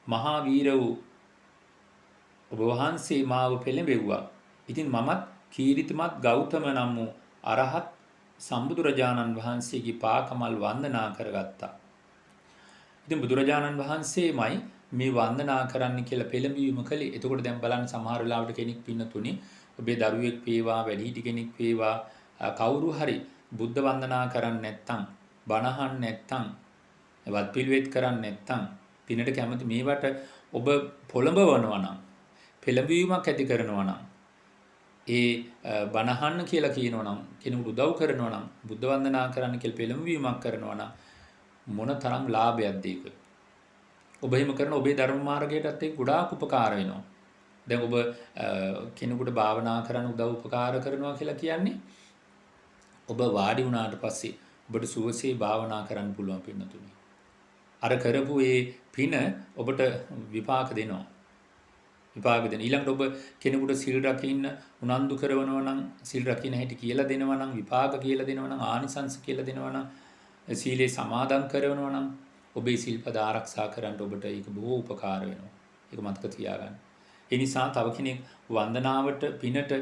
මහා වීර වූ ඔබ වහන්සේ මාව පෙළඹෙව්වා. ඉතින් මමත් කීර්තිමත් ගෞතම නම් වූ අරහත් සම්බුදුරජාණන් වහන්සේගේ පාකමල් වන්දනා කරගත්තා. ඉතින් බුදුරජාණන් වහන්සේමයි මේ වන්දනා කරන්න කියලා පෙළඹවීම කළේ. එතකොට දැන් බලන්න සමහර වෙලාවට කෙනෙක් පින්නතුනි ඔබේ දරුවෙක් වේවා වැඩිහිටි කෙනෙක් වේවා කවුරු හරි බුද්ධ වන්දනා කරන්නේ නැත්නම් බණහන් නැත්නම් වත් පිළිවෙත් කරන්නේ නැත්නම් පිනට කැමති මේවට ඔබ පොළඹවනවා නම් පෙළඹවීමක් ඇති කරනවා නම් ඒ බණහන්න කියලා කියනවා නම් කෙනෙකුට උදව් කරනවා නම් බුද්ධ වන්දනා කරන්න කියලා පෙළඹවීමක් කරනවා නම් මොන තරම් ලාභයක්ද ඒක. ඔබ එහෙම කරන ඔබේ ධර්ම මාර්ගයටත් ඒක ගොඩාක් උපකාර වෙනවා. දැන් ඔබ කෙනෙකුට භාවනා කරන්න උදව් උපකාර කරනවා කියලා කියන්නේ ඔබ වාඩි වුණාට පස්සේ ඔබට සුවසේ භාවනා කරන්න පුළුවන් පින්නතුනි. අර කරපු ඒ පින ඔබට විපාක දෙනවා. විපාක දෙන. ඊළඟට ඔබ කෙනෙකුට සිල් රකින්න උනන්දු කරනවා නම් සිල් රකින්න හැටි කියලා දෙනවා නම් විපාක කියලා දෙනවා නම් ආනිසංස කියලා දෙනවා නම් සීලේ සමාදන් කරනවා නම් ඔබේ සිල්පද ආරක්ෂා කරන්න ඔබට ඒක බොහෝ උපකාර වෙනවා. ඒක මතක තියාගන්න. ඒ නිසා තව කෙනෙක් වන්දනාවට පිනට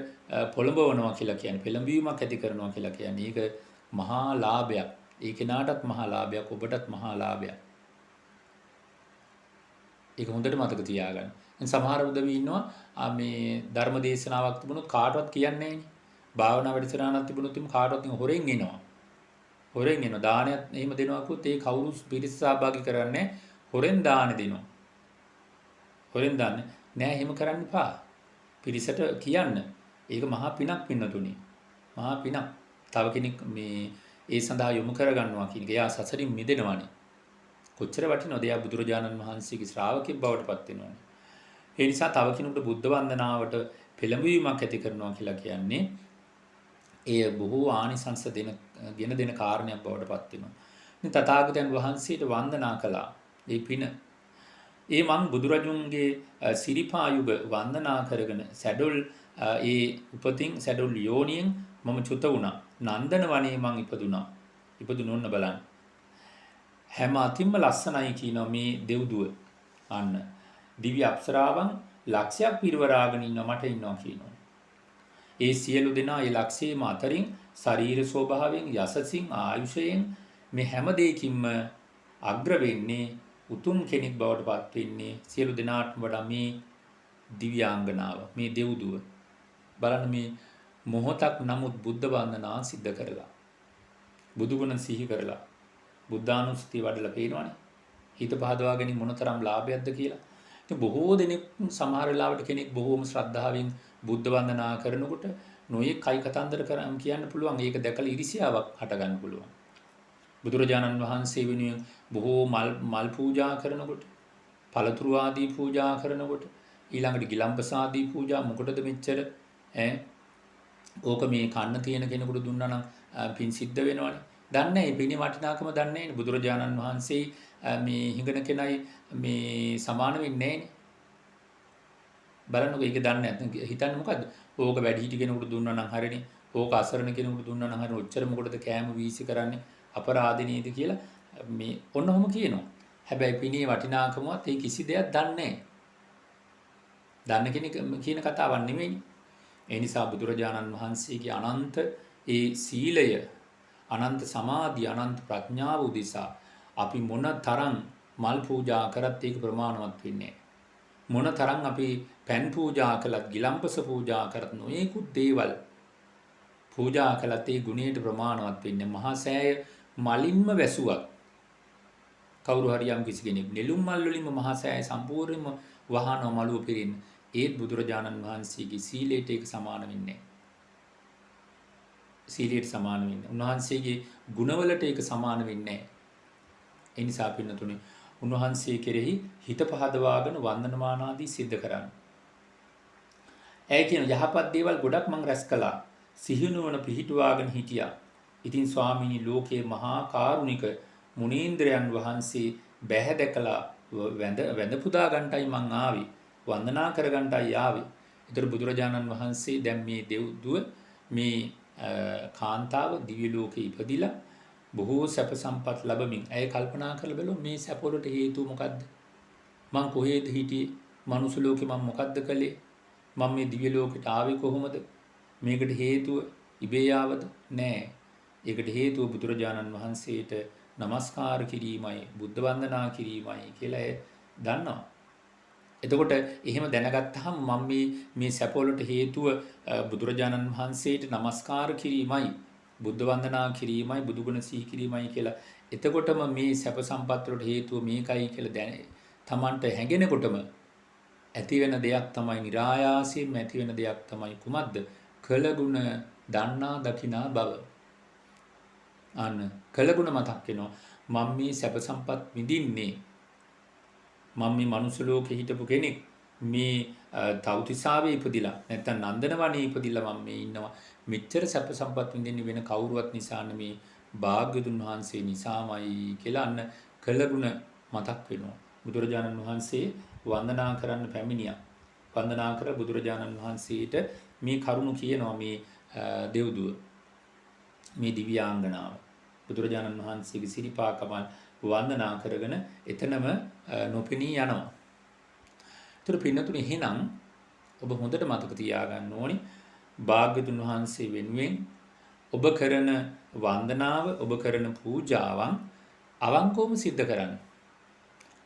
පොළඹවනවා කියලා කියන්නේ පෙළඹවීමක් ඇති කරනවා කියලා කියන්නේ ඒක මහා ලාභයක්. ඒ කෙනාටත් මහා ලාභයක් ඔබටත් මහා ලාභයක්. ඒක හොඳට මතක තියාගන්න. සමහර උදවි ඉන්නවා මේ ධර්ම දේශනාවක් තිබුණොත් කාටවත් කියන්නේ නැහැනේ. භාවනා වැඩසටහනක් තිබුණොත් කාටවත් හොරෙන් එනවා. හොරෙන් එනවා. දානයක් එහෙම දෙනවා කිව්වොත් ඒ කවුරු පිරිස සහභාගී කරන්නේ හොරෙන් දාන දෙනවා. හොරෙන් දාන්නේ නෑ එහෙම කරන්න එපා. පිරිසට කියන්න. ඒක මහා පිනක් පින්නතුනි. මහා පිනක්. තව කෙනෙක් මේ ඒ සඳහා යොමු කරගන්නවා කියන එක. එයා සසරින් මිදෙනවානේ. කොච්චර වටිනවද? එයා බුදුරජාණන් වහන්සේගේ ශ්‍රාවකෙක් බවට පත් වෙනවානේ. ඒ නිසා තව කෙනෙකුට බුද්ධ වන්දනාවට පෙළඹවීමක් ඇති කරනවා කියලා කියන්නේ එය බොහෝ ආනිසංස ගෙන දෙන කාරණයක් බවට පත් වෙනවා. ඉතින් තථාගතයන් වහන්සේට වන්දනා කළා. ඒ පින ඒ මං බුදුරජුන්ගේ සිරිපා යුග වන්දනා කරගෙන සැඩොල් ඒ උපතින් සැඩොල් යෝනියෙන් මම චුත වුණා. නන්දන වනයේ මං ඉපදුනා. ඉපදුනොන්න බලන්න. හැම අතින්ම ලස්සනයි කියනවා මේ දෙව්දුව. අන්න දිව්‍ය අප්සරාවන් ලක්ෂයක් පිරිවරාගෙන ඉන්නවා මට ඉන්නවා කියනවා. ඒ සියලු දෙනා ඒ ලක්ෂයේම අතරින් ශරීර ස්වභාවයෙන් යසසින් ආයුෂයෙන් මේ හැම දෙයකින්ම අග්‍ර වෙන්නේ උතුම් කෙනෙක් බවට පත් වෙන්නේ සියලු දෙනාටම වඩා මේ දිව්‍යාංගනාව මේ දෙව්දුව. බලන්න මේ මොහොතක් නමුත් බුද්ධ වන්දනා සිද්ධ කරලා බුදු ගුණ සිහි කරලා බුද්ධානුස්සතිය වඩලා පේනවනේ. හිත පහදවා ගැනීම මොනතරම් ලාභයක්ද කියලා. ඉතින් බොහෝ දෙනෙක් සමහර වෙලාවට කෙනෙක් බොහෝම ශ්‍රද්ධාවෙන් බුද්ධ වන්දනා කරනකොට නොයේ කයි කතන්දර කරන් කියන්න පුළුවන්. ඒක දැකලා ඉරිසියාවක් හටගන්න පුළුවන්. බුදුරජාණන් වහන්සේ වෙනුවෙන් බොහෝ මල් පූජා කරනකොට, පළතුරු ආදී පූජා කරනකොට, ඊළඟට ගිලම්පස ආදී පූජා මොකටද මෙච්චර ඕක මේ කන්න තියෙන කෙනෙකුට දුන්නා නම් පින් සිද්ධ වෙනවනේ. දන්නේ නැහැ. පිනේ වටිනාකම දන්නේ නැහැ. බුදුරජාණන් වහන්සේ මේ හිඟන කෙනයි මේ සමාන වෙන්නේ නැහැනේ. බලන්නකො ඒක දන්නේ නැත්නම් හිතන්නේ මොකද්ද? ඕක වැඩි හිටි කෙනෙකුට දුන්නා නම් හරිනේ. ඕක අසරණ කෙනෙකුට දුන්නා නම් හරිනේ. ඔච්චර මොකටද කෑම වීසි කරන්නේ? අපරාධ නේද කියලා මේ ඔන්නෝම කියනවා. හැබැයි පිනේ වටිනාකමවත් ඒ කිසි දෙයක් දන්නේ නැහැ. දන්න කෙනෙක් කියන කතාවක් නෙමෙයි. ඒ නිසා බුදුරජාණන් වහන්සේගේ අනන්ත ඒ සීලය, අනන්ත සමාධිය, අනන්ත ප්‍රඥාව උදෙසා අපි මොන තරම් මල් පූජා කරත් ඒක ප්‍රමාණවත් වෙන්නේ නැහැ. මොන තරම් අපි පෑන් පූජා කළත්, ගිලම්පස පූජා කරත් නොයෙකුත් දේවල් පූජා කළත් ඒ ගුණයට ප්‍රමාණවත් වෙන්නේ මහා සෑය මලින්ම වැසුවත් කවුරු හරි යම් කිසි කෙනෙක් නෙළුම් මල් වලින්ම මහා සෑය සම්පූර්ණයෙන්ම වහනවා මළුව පිරින්න. ඒත් බුදුරජාණන් වහන්සේගේ සීලයට ඒක සමාන වෙන්නේ නැහැ. සීලයට සමාන වෙන්නේ. උන්වහන්සේගේ ගුණවලට ඒක සමාන වෙන්නේ නැහැ. ඒ නිසා පින්නතුනේ උන්වහන්සේ කෙරෙහි හිත පහදවාගෙන වන්දනමාන ආදී සිද්ධ කරන්න. ඒ කියන යහපත් දේවල් ගොඩක් මං රැස් කළා. සිහිනුවන පිහිටුවාගෙන හිටියා. ඉතින් ස්වාමීනි ලෝකේ මහා කාරුණික මුනීන්ද්‍රයන් වහන්සේ බැහැ දැකලා වැඳ පුදා ගන්නටයි මං ආවේ. වන්දනා කර ගන්නටයි ආවේ. ඒතර බුදුරජාණන් වහන්සේ දැන් මේ දෙව්දුව මේ කාන්තාව දිව්‍ය ලෝකේ ඉපදිලා බොහෝ සැප සම්පත් ලැබමින් ඇය කල්පනා කරලා බලුවා මේ සැප වලට හේතුව මොකද්ද? මං කොහේද හිටියේ? මනුස්ස ලෝකේ මං මොකද්ද කළේ? මම මේ දිව්‍ය ලෝකෙට ආවේ කොහොමද? මේකට හේතුව ඉබේ ආවද? නෑ. ඒකට හේතුව බුදුරජාණන් වහන්සේට নমස්කාර කිරීමයි, බුද්ධ වන්දනා කිරීමයි කියලා ඇය දන්නවා. එතකොට එහෙම දැනගත්තාම මම මේ සැප වලට හේතුව බුදුරජාණන් වහන්සේට নমස්කාර කිරීමයි, බුද්ධ වන්දනා කිරීමයි, බුදුගුණ සිහි කිරීමයි කියලා. එතකොටම මේ සැප සම්පත් වලට හේතුව මේකයි කියලා තමන්ට හැඟෙනකොටම ඇති වෙන දෙයක් තමයි નિરાයාසයෙන් ඇති වෙන දෙයක් තමයි කුමක්ද? කළගුණ දන්නා දකිනා බව. අන්න කළගුණ මතක් වෙනවා. මම මේ සැප සම්පත් විඳින්නේ මම මේ මනුස්ස ලෝකේ හිටපු කෙනෙක් මේ තව්තිසාවේ ඉපදිලා නැත්නම් නන්දනවනේ ඉපදිලා මම මේ ඉන්නවා. මෙච්චර සැප සම්පත් විඳින්නේ වෙන කවුරුවත් නිසා නෙමේ භාග්‍යතුන් වහන්සේ නිසාමයි කියලා අන්න කළගුණ මතක් වෙනවා. බුදුරජාණන් වහන්සේ වන්දනා කරන්න පැමිණියා. වන්දනා කර බුදුරජාණන් වහන්සේට මේ කරුණ කියනවා මේ දෙව්දුව මේ දිව්‍යාංගනාව. බුදුරජාණන් වහන්සේගේ සිරිපා කමල් වන්දනා කරගෙන එතනම නොපෙනී යනවා. ඒතර පින්නතුනි එහෙනම් ඔබ හොඳට මතක තියාගන්න ඕනි භාග්‍යතුන් වහන්සේ වෙනුවෙන් ඔබ කරන වන්දනාව ඔබ කරන පූජාවන් අවංකවම සිද්ධ කරන්න.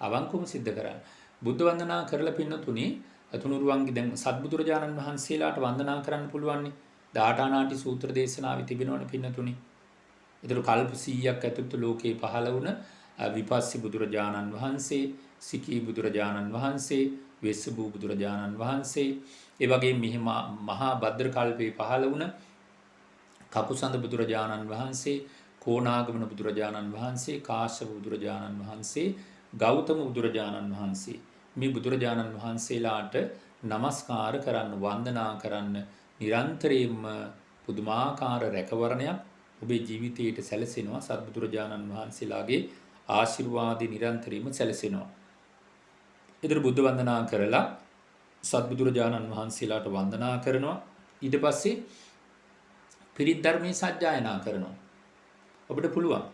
අවංකවම සිද්ධ කරන්න. බුද්ධ වන්දනා කරලා පින්නතුනි තුනුරුවන්ගේ දැන් සත්බුදුරජාණන් වහන්සේලාට වන්දනා කරන්න පුළුවන් නේ. දාඨානාටි සූත්‍ර දේශනාවේ තිබෙනවනේ පින්නතුනි. ඒතර කල්ප 100ක් ඇතුළත ලෝකේ පහළ වුණ විපස්සී බුදුරජාණන් වහන්සේ, සිකී බුදුරජාණන් වහන්සේ, වෙස්සබූ බුදුරජාණන් වහන්සේ, ඒ වගේම මෙහි මහා භද්‍ර කල්පේ පහළ වුණ කපුසඳ බුදුරජාණන් වහන්සේ, කෝණාගමන බුදුරජාණන් වහන්සේ, කාශ්‍යප බුදුරජාණන් වහන්සේ, ගෞතම බුදුරජාණන් වහන්සේ මේ බුදුරජාණන් වහන්සේලාට নমස්කාර කරන්න වන්දනා කරන්න නිරන්තරයෙන්ම පුදුමාකාර රැකවරණයක් ඔබේ ජීවිතයට සැලසෙනවා. සත්බුදුරජාණන් වහන්සේලාගේ ආශිර්වාදي නිරන්තරයෙන්ම සැලසෙනවා. ඒතර බුද්ධ වන්දනා කරලා සත්බුදුරජාණන් වහන්සේලාට වන්දනා කරනවා. ඊට පස්සේ පිරිත් ධර්මයේ සජ්ජායනා කරනවා. ඔබට පුළුවන්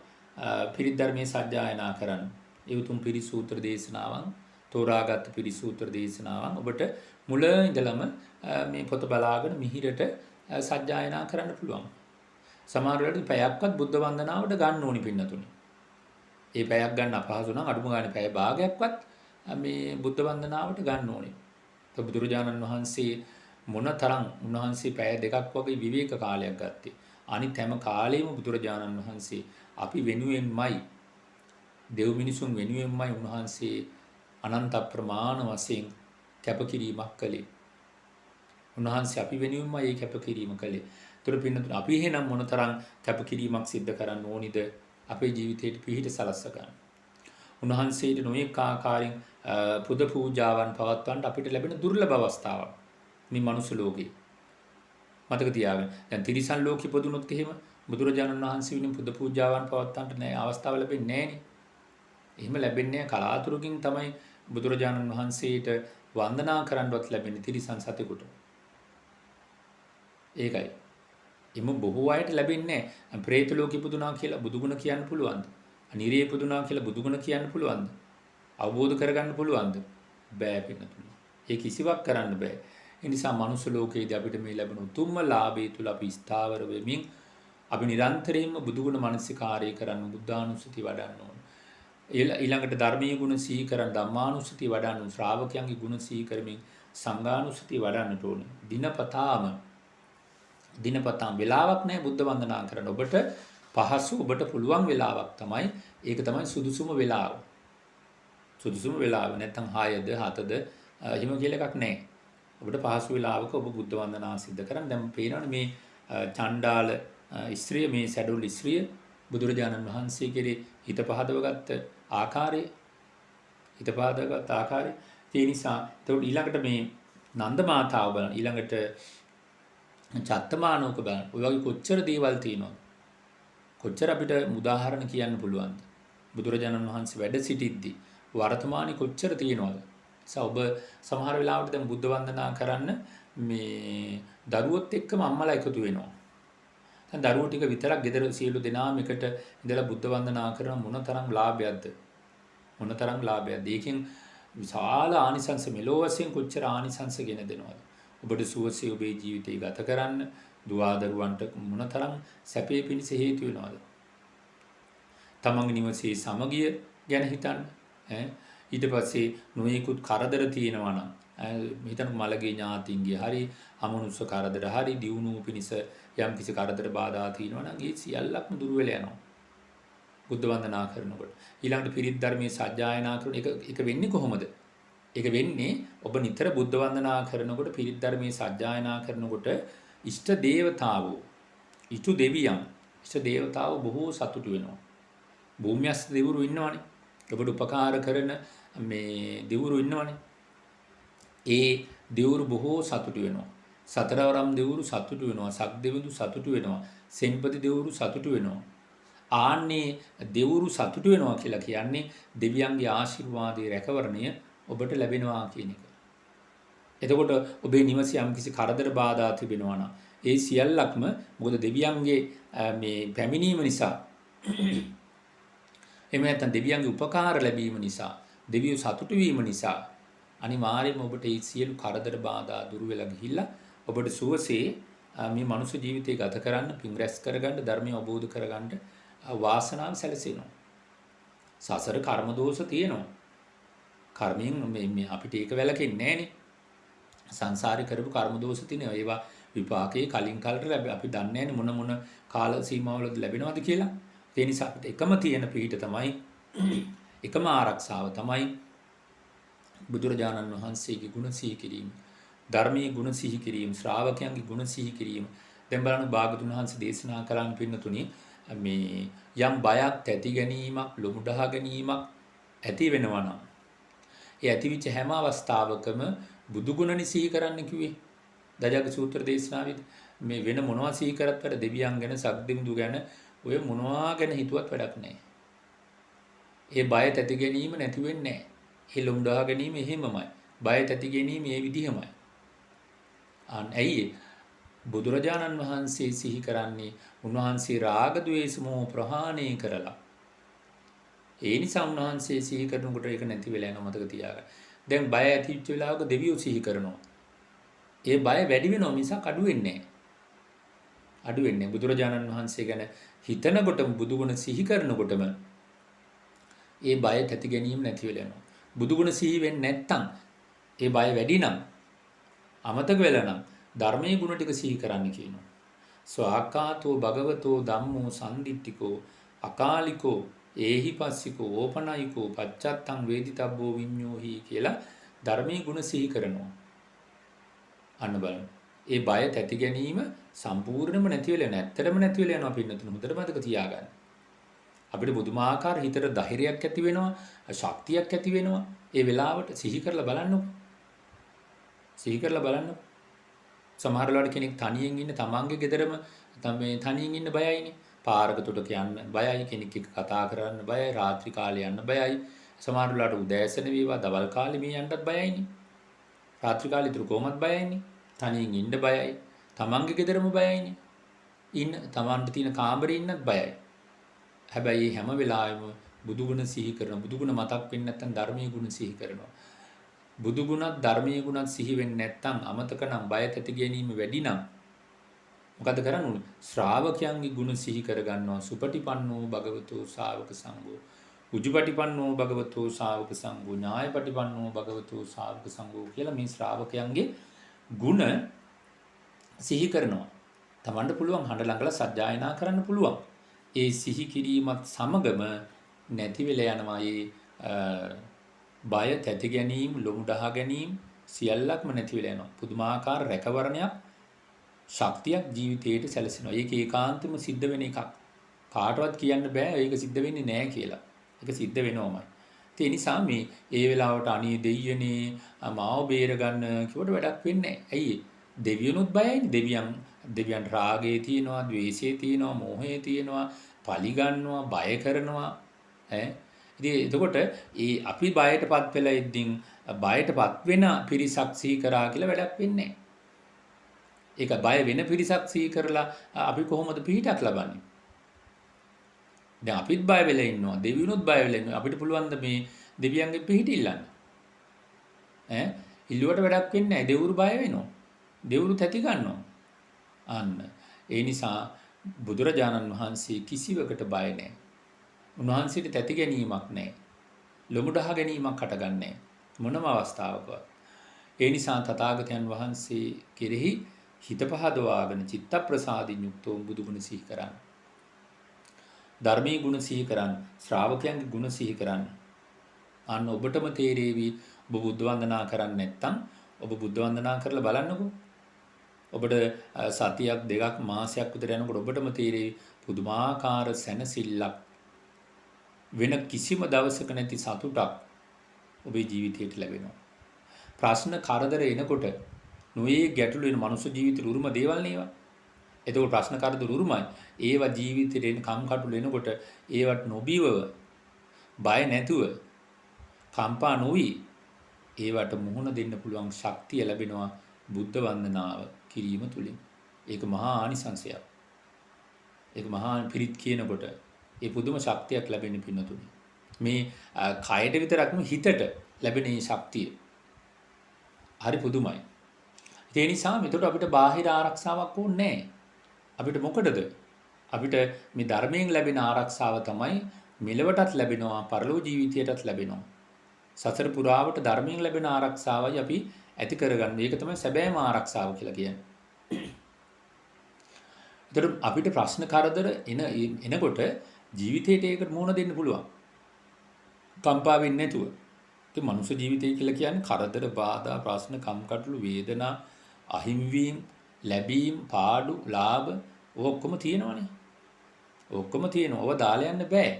පිරිත් ධර්මයේ සජ්ජායනා කරන්න. ඒ උතුම් පිරිත් සූත්‍ර දේශනාවන් තෝරාගත් පිරිත් සූත්‍ර දේශනාවන් ඔබට මුල ඉඳලම මේ පොත බලාගෙන මිහිරට සජ්ජායනා කරන්න පුළුවන්. සමහර වෙලාවට පැයක්වත් බුද්ධ වන්දනාවට ගන්න ඕනි පින්නතුනි. ඒ පැයක් ගන්න අපහසු නම් අඩුම ගානේ පැය භාගයක්වත් මේ බුද්ධ වන්දනාවට ගන්න ඕනේ. ඒ බුදුරජාණන් වහන්සේ මොනතරම් උන්වහන්සේ පැය දෙකක් වගේ විවේක කාලයක් ගත්තේ. අනිත් හැම කාලෙම බුදුරජාණන් වහන්සේ අපි වෙනුවෙන්මයි දෙව් මිනිසුන් වෙනුවෙන්මයි උන්වහන්සේ අනන්ත ප්‍රමාණ වශයෙන් කැපකිරීමක් කළේ. උන්වහන්සේ අපි වෙනුවෙන්මයි මේ කැපකිරීම කළේ. ඒතර පින්නතුනි අපි එහෙනම් මොනතරම් කැපකිරීමක් සිද්ධ කරන්න ඕනිද අපේ ජීවිතයට පිහිට සලස්ස ගන්න. උන්වහන්සේට නොයෙක් ආකාරයෙන් පුද පූජාවන් පවත්වන්න අපිට ලැබෙන දුර්ලභ අවස්ථාවක් මේ මනුස්ස ලෝකේ. මතක තියාගන්න. දැන් තිරිසන් ලෝකෙ ඉපදුනොත් එහෙම බුදුරජාණන් වහන්සේ වෙනුවෙන් පුද පූජාවන් පවත්වන්නට නෑ අවස්ථාව ලැබෙන්නේ නෑනේ. එහෙම ලැබෙන්නේ කලාතුරකින් තමයි බුදුරජාණන් වහන්සේට වන්දනා කරන්නවත් ලැබෙන්නේ තිරිසන් සතෙකුට. ඒකයි. එම බොහෝ අයට ලැබෙන්නේ නැහැ. പ്രേත ලෝකෙ ඉපදුනා කියලා බුදුගුණ කියන්න පුළුවන්ද? අනිරේ ඉපදුනා කියලා බුදුගුණ කියන්න පුළුවන්ද? අවබෝධ කරගන්න පුළුවන්ද? බෑ පින්නතුනි. ඒ කිසිවක් කරන්න බෑ. ඒ නිසා මනුස්ස ලෝකයේදී අපිට මේ ලැබෙන උතුම්ම ලාභය තුල අපි ස්ථාවර වෙමින් අපි නිරන්තරයෙන්ම බුදුගුණ මානසිකාරය කරන්න බුද්ධානුස්සති වඩන්න ඕන. ඊළඟට ධර්මීය ගුණ සිහි කරන් ධම්මානුස්සති වඩන්න ශ්‍රාවකයන්ගේ ගුණ සිහි කරමින් සංඝානුස්සති වඩන්නට ඕන. දිනපතාම වෙලාවක් නැහැ බුද්ධ වන්දනා කරන්න. ඔබට පහසු ඔබට පුළුවන් වෙලාවක් තමයි ඒක තමයි සුදුසුම වෙලාව. සුදුසුම වෙලාව නැත්නම් 6ද 7ද එහෙම කියලා එකක් නැහැ. ඔබට පහසු වෙලාවක ඔබ බුද්ධ වන්දනා සිද්ධ කරන්. දැන් පේනවනේ මේ චණ්ඩාල ස්ත්‍රිය මේ සැඩොල් ස්ත්‍රිය බුදුරජාණන් වහන්සේ කෙරේ හිත පහදවගත්ත ආකාරය ඒ නිසා ඒකට ඊළඟට මේ නන්ද මාතාව බලන්න ඊළඟට චත්තමානෝක බලන්න ඔය වගේ කොච්චර දේවල් තියෙනවද කොච්චර අපිට උදාහරණ කියන්න පුළුවන්ද බුදුරජාණන් වහන්සේ වැඩ සිටිද්දී වර්තමානයේ කොච්චර තියෙනවද ඔබ සමහර වෙලාවට දැන් බුද්ධ වන්දනා කරන්න මේ දරුවොත් එක්කම අම්මලා එකතු වෙනවා. දැන් දරුවෝ ටික විතරක් ගෙදර සියලු දෙනාම එකට ඉඳලා බුද්ධ වන්දනා කරන මොනතරම් ලාභයක්ද? මොනතරම් ලාභයක්ද? ඒකෙන් විශාල ආනිසංස මෙලෝ වශයෙන් කොච්චර ආනිසංස ගෙන දෙනවද? ඔබට සුවසේ ඔබේ ජීවිතය ගත කරන්න දුවදරුවන්ට මොනතරම් සැපේ පිණිස හේතු වෙනවද? තමන්ගේ නිවසේ සමගිය ගැන හිතන්න. ඊට පස්සේ නොයෙකුත් කරදර තියෙනවා නම් හිතන්න මළගේ ඥාතින්ගේ හරි අමනුෂ්‍ය කරදර හරි දියුණුව පිණිස යම් කිසි කරදර බාධා තියෙනවා නම් ඒ සියල්ලක්ම දුර වෙලා යනවා. බුද්ධ වන්දනා කරනකොට ඊළඟට පිරිත් ධර්මයේ සජ්ජායනා කරන එක වෙන්නේ කොහොමද? ඒක වෙන්නේ ඔබ නිතර බුද්ධ වන්දනා කරනකොට පිරිත් ධර්මයේ සජ්ජායනා කරනකොට ඉෂ්ට දේවතාවෝ ඊතු දෙවියන් ඉෂ්ට දේවතාවෝ බොහෝ සතුටු වෙනවා. භූමියස් දෙවිවරු ඉන්නවනේ. ඔබට උපකාර කරන මේ දෙවිවරු ඉන්නවනේ. ඒ දෙවිවරු බොහෝ සතුටු වෙනවා. සතරවරම් දෙවිවරු සතුටු වෙනවා. සක් දෙවිඳු සතුටු වෙනවා. සෙන්පති දෙවිවරු සතුටු වෙනවා. ආන්නේ දෙවුරු සතුටු වෙනවා කියලා කියන්නේ දෙවියන්ගේ ආශිර්වාදයේ රැකවරණය ඔබට ලැබෙනවා කියන එක. එතකොට ඔබේ නිවසේ යම්කිසි කරදර බාධා තිබෙනවා නම් ඒ සියල්ලක්ම මොකද දෙවියන්ගේ මේ පැමිණීම නිසා එහෙම නැත්නම් දෙවියන්ගේ උපකාර ලැබීම නිසා දෙවියෝ සතුටු වීම නිසා අනිවාර්යයෙන්ම ඔබට මේ සියලු කරදර බාධා දුරු වෙලා ගිහිල්ලා ඔබට සුවසේ මේ මනුෂ්‍ය ජීවිතය ගත කරන්න, පින් රැස් කරගන්න, ධර්මය අවබෝධ කරගන්න වාසනාව සැලසෙනවා. සසර කර්ම දෝෂ තියෙනවා. කර්මයෙන් මේ අපිට ඒක වැළකෙන්නේ නැහනේ. සංසාරේ කරපු කර්ම දෝෂ තියෙනවා. ඒවා විපාකයේ කලින් කලට අපි දන්නේ නැහැ මොන මොන කාල සීමාවලද ලැබෙනවද කියලා. ඒ නිසා අපිට එකම තියෙන පිහිට තමයි එකම ආරක්ෂාව තමයි බුදුරජාණන් වහන්සේගේ ගුණ සිහි කිරීම. ධර්මයේ ගුණ සිහි කිරීම, ශ්‍රාවකයන්ගේ ගුණ සිහි කිරීම. දැන් බලන්න භාගතුන් වහන්සේ දේශනා කළාන් පින්නතුණි මේ යම් බයක් ඇති ගැනීමක්, ලොමුඩහ ගැනීමක් ඇති වෙනවා නම් ඒ ඇතිවිච්ච හැම අවස්ථාවකම බුදු ගුණ සිහි කරන්න කිව්වේ. දජග සූත්‍ර දේශනාවේදී මේ වෙන මොනවා සිහි කරත් වැඩ දෙවියන් ගැන, සක්දිමුදු ගැන ඔය මොනවා ගැන හිතුවත් වැඩක් නැහැ. ඒ බය ඇති ගැනීම නැති වෙන්නේ නැහැ. ඒ ලොමුඩහ ගැනීම එහෙමමයි. බය ඇති ගැනීම මේ විදිහමයි. ඇයි බුදුරජාණන් වහන්සේ සිහි කරන්නේ උන්වහන්සේ රාග ద్వේෂ මොහ ප්‍රහාණය කරලා. ඒ නිසා උන්වහන්සේ සිහි කරනකොට ඒක නැති වෙලා යනවා මතක තියාගන්න. දැන් බය ඇතිවෙච්ච වෙලාවක දෙවියෝ සිහි කරනවා. ඒ බය වැඩි වෙනවා මිසක් අඩු වෙන්නේ නැහැ. අඩු වෙන්නේ බුදුරජාණන් වහන්සේ ගැන හිතනකොටම බුදුගුණ සිහි කරනකොටම ඒ බය ඇති ගැනීම නැති වෙලා යනවා. බුදුගුණ සිහි වෙන්නේ නැත්තම් ඒ බය වැඩි නම් අමතක වෙලා නම් ධර්මයේ ගුණ ටික සිහි කරන්න කියනවා. ස්වාකාතෝ භගවතෝ ධම්මෝ සම්දිට්ඨිකෝ අකාලිකෝ ඒහිපස්සිකෝ ඕපනයිකෝ පච්චත්තං වේදිතබ්බෝ විඤ්ඤෝහි කියලා ධර්මයේ ගුණ සිහි කරනවා. අන්න බලන්න. ඒ බය තැති ගැනීම සම්පූර්ණයෙන්ම නැති වෙලා නැහැ. ඇත්තටම නැති වෙලා යනවා පින්නතුන්. හොඳට මතක තියාගන්න. අපිට බුදුමාකාර හිතට ධෛර්යයක් ඇති වෙනවා, ශක්තියක් ඇති වෙනවා. ඒ වෙලාවට සිහි කරලා බලන්නකො. සිහි කරලා බලන්න. සමහර වෙලාවට කෙනෙක් තනියෙන් ඉන්න තමන්ගේ ගෙදරම මේ තනියෙන් ඉන්න බයයිනේ. පාරක තුඩක යන්න බයයි, කෙනෙක් එක්ක කතා කරන්න බයයි, රාත්‍රී කාලේ යන්න බයයි. සමහර වෙලාවට උදෑසන වේවා දවල් කාලේ මේ යන්නත් බයයිනේ. රාත්‍රී කාලේ ඉතුරු කොහොමත් බයයිනේ. තනියෙන් ඉන්න බයයි. තමන්ගේ ගෙදරම බයයිනේ. තමන්ට තියෙන කාමරේ ඉන්නත් බයයි. හැබැයි හැම වෙලාවෙම බුදුගුණ සිහි කරන, බුදුගුණ මතක් වෙන්නේ නැත්නම් ධර්මයේ ගුණ සිහි කරනවා. බුදු ගුණත් ධර්මයේ ගුණත් සිහි වෙන්නේ නැත්නම් අමතක නම් බය තැති ගැනීම වැඩි නම් මොකද කරන්න ඕනේ? ශ්‍රාවකයන්ගේ ගුණ සිහි කරගන්නවා. සුපටිපන්නෝ භගවතෝ ශාවක සංඝෝ, උජුපටිපන්නෝ භගවතෝ ශාවක සංඝෝ, ඥායපටිපන්නෝ භගවතෝ ශාවක සංඝෝ කියලා මේ ශ්‍රාවකයන්ගේ ගුණ සිහි කරනවා. තමන්ට පුළුවන් හඬ ළඟලා සජ්ජායනා කරන්න පුළුවන්. ඒ සිහි කිරීමත් සමගම නැති වෙලා යනවා බය තැති ගැනීම, ලොමුඩහ ගැනීම සියල්ලක්ම නැති වෙලා යනවා. පුදුමාකාර රැකවරණයක්, ශක්තියක් ජීවිතේට සැලසෙනවා. ඒක ඒකාන්තම සිද්ධ වෙන එකක්. කාටවත් කියන්න බෑ ඒක සිද්ධ වෙන්නේ නැහැ කියලා. ඒක සිද්ධ වෙනවමයි. ඒ නිසා මේ ඒ වෙලාවට අනේ දෙයියනේ මාව බේර ගන්න කිව්වට වැඩක් වෙන්නේ නැහැ. ඇයි? දෙවියනුත් බයයිනේ. දෙවියන් රාගයේ තියෙනවා, ද්වේෂයේ තියෙනවා, මෝහයේ තියෙනවා, පලි ගන්නවා, බය කරනවා. ඉතින් එතකොට ඒ අපි බයටපත් වෙලා ඉද්දින් බයටපත් වෙන පිරිසක් සිහි කරා කියලා වැඩක් වෙන්නේ නැහැ. ඒක බය වෙන පිරිසක් සිහි කරලා අපි කොහොමද පිහිටක් ලබන්නේ? දැන් අපිත් බය වෙලා ඉන්නවා, දෙවියනුත් බය වෙලා ඉන්නවා. අපිට පුළුවන් ද මේ දෙවියන්ගේ පිහිට ඉල්ලන්න? ඉල්ලුවට වැඩක් වෙන්නේ නැහැ. දෙවිවරු බය වෙනවා. දෙවිවරු තැති ගන්නවා. අන්න ඒ නිසා බුදුරජාණන් වහන්සේ කිසිවකට බය නැහැ. උන්වහන්සේට තැති ගැනීමක් නැහැ. ලොමුඩහ ගැනීමක් හටගන්නේ මොනම අවස්ථාවකවත්. ඒ නිසා තථාගතයන් වහන්සේ කෙරෙහි හිත පහදවාගෙන චිත්ත ප්‍රසාදින් යුක්තව බුදුගුණ සිහි කරන්න. ධර්මයේ ගුණ සිහි කරන්න. ශ්‍රාවකයන්ගේ ගුණ සිහි කරන්න. අන්න ඔබටම තේරෙවි ඔබ බුද්ධ වන්දනා කරන්නේ නැත්නම් ඔබ බුද්ධ වන්දනා කරලා බලන්නකෝ. ඔබට සතියක් දෙකක් මාසයක් විතර යනකොට ඔබටම තේරෙවි පුදුමාකාර සැනසෙල්ලක් වෙන කිසිම දවසක නැති සතුටක් ඔබේ ජීවිතයට ලැබෙනවා. ප්‍රශ්න කරදර එනකොට නොයේ ගැටලු වෙන මනුස්ස ජීවිතේ උරුම දේවල් නේවා. එතකොට ප්‍රශ්න කරදර උරුමයි. ඒවා ජීවිතේට එන කම්කටොළු එනකොට ඒවට නොබිවව බය නැතුව කම්පා නොවි ඒවට මුහුණ දෙන්න පුළුවන් ශක්තිය ලැබෙනවා බුද්ධ වන්දනාව කිරීම තුලින්. ඒක මහා ආනිසංසයක්. ඒක මහා පිරිත් කියනකොට ඒ පුදුම ශක්තියක් ලැබෙන පින්නතුනි. මේ කයට විතරක්ම හිතට ලැබෙන මේ ශක්තිය හරි පුදුමයි. ඒ නිසා මෙතකොට අපිට බාහිර ආරක්ෂාවක් ඕනේ නැහැ. අපිට මොකටද? අපිට මේ ධර්මයෙන් ලැබෙන ආරක්ෂාව තමයි මෙලවටත් ලැබෙනවා, පරලෝ ජීවිතයටත් ලැබෙනවා. සතර පුරාවට ධර්මයෙන් ලැබෙන ආරක්ෂාවයි අපි ඇති කරගන්නේ. ඒක තමයි සැබෑම ආරක්ෂාව කියලා කියන්නේ. ඒතර අපිට ප්‍රශ්න කරදර එනකොට ජීවිතේට ඒකට මුහුණ දෙන්න පුළුවන්. කම්පා වෙන්නේ නැතුව. ඒ මනුෂ්‍ය ජීවිතය කියලා කියන්නේ කරදර, බාධා, ප්‍රශ්න, කම්කටොළු, වේදනා, අහිමිවීම, ලැබීම්, පාඩු, ලාභ ඔක්කොම තියෙනවනේ. ඔක්කොම තියෙනවා. ඔව දාලා යන්න බෑ.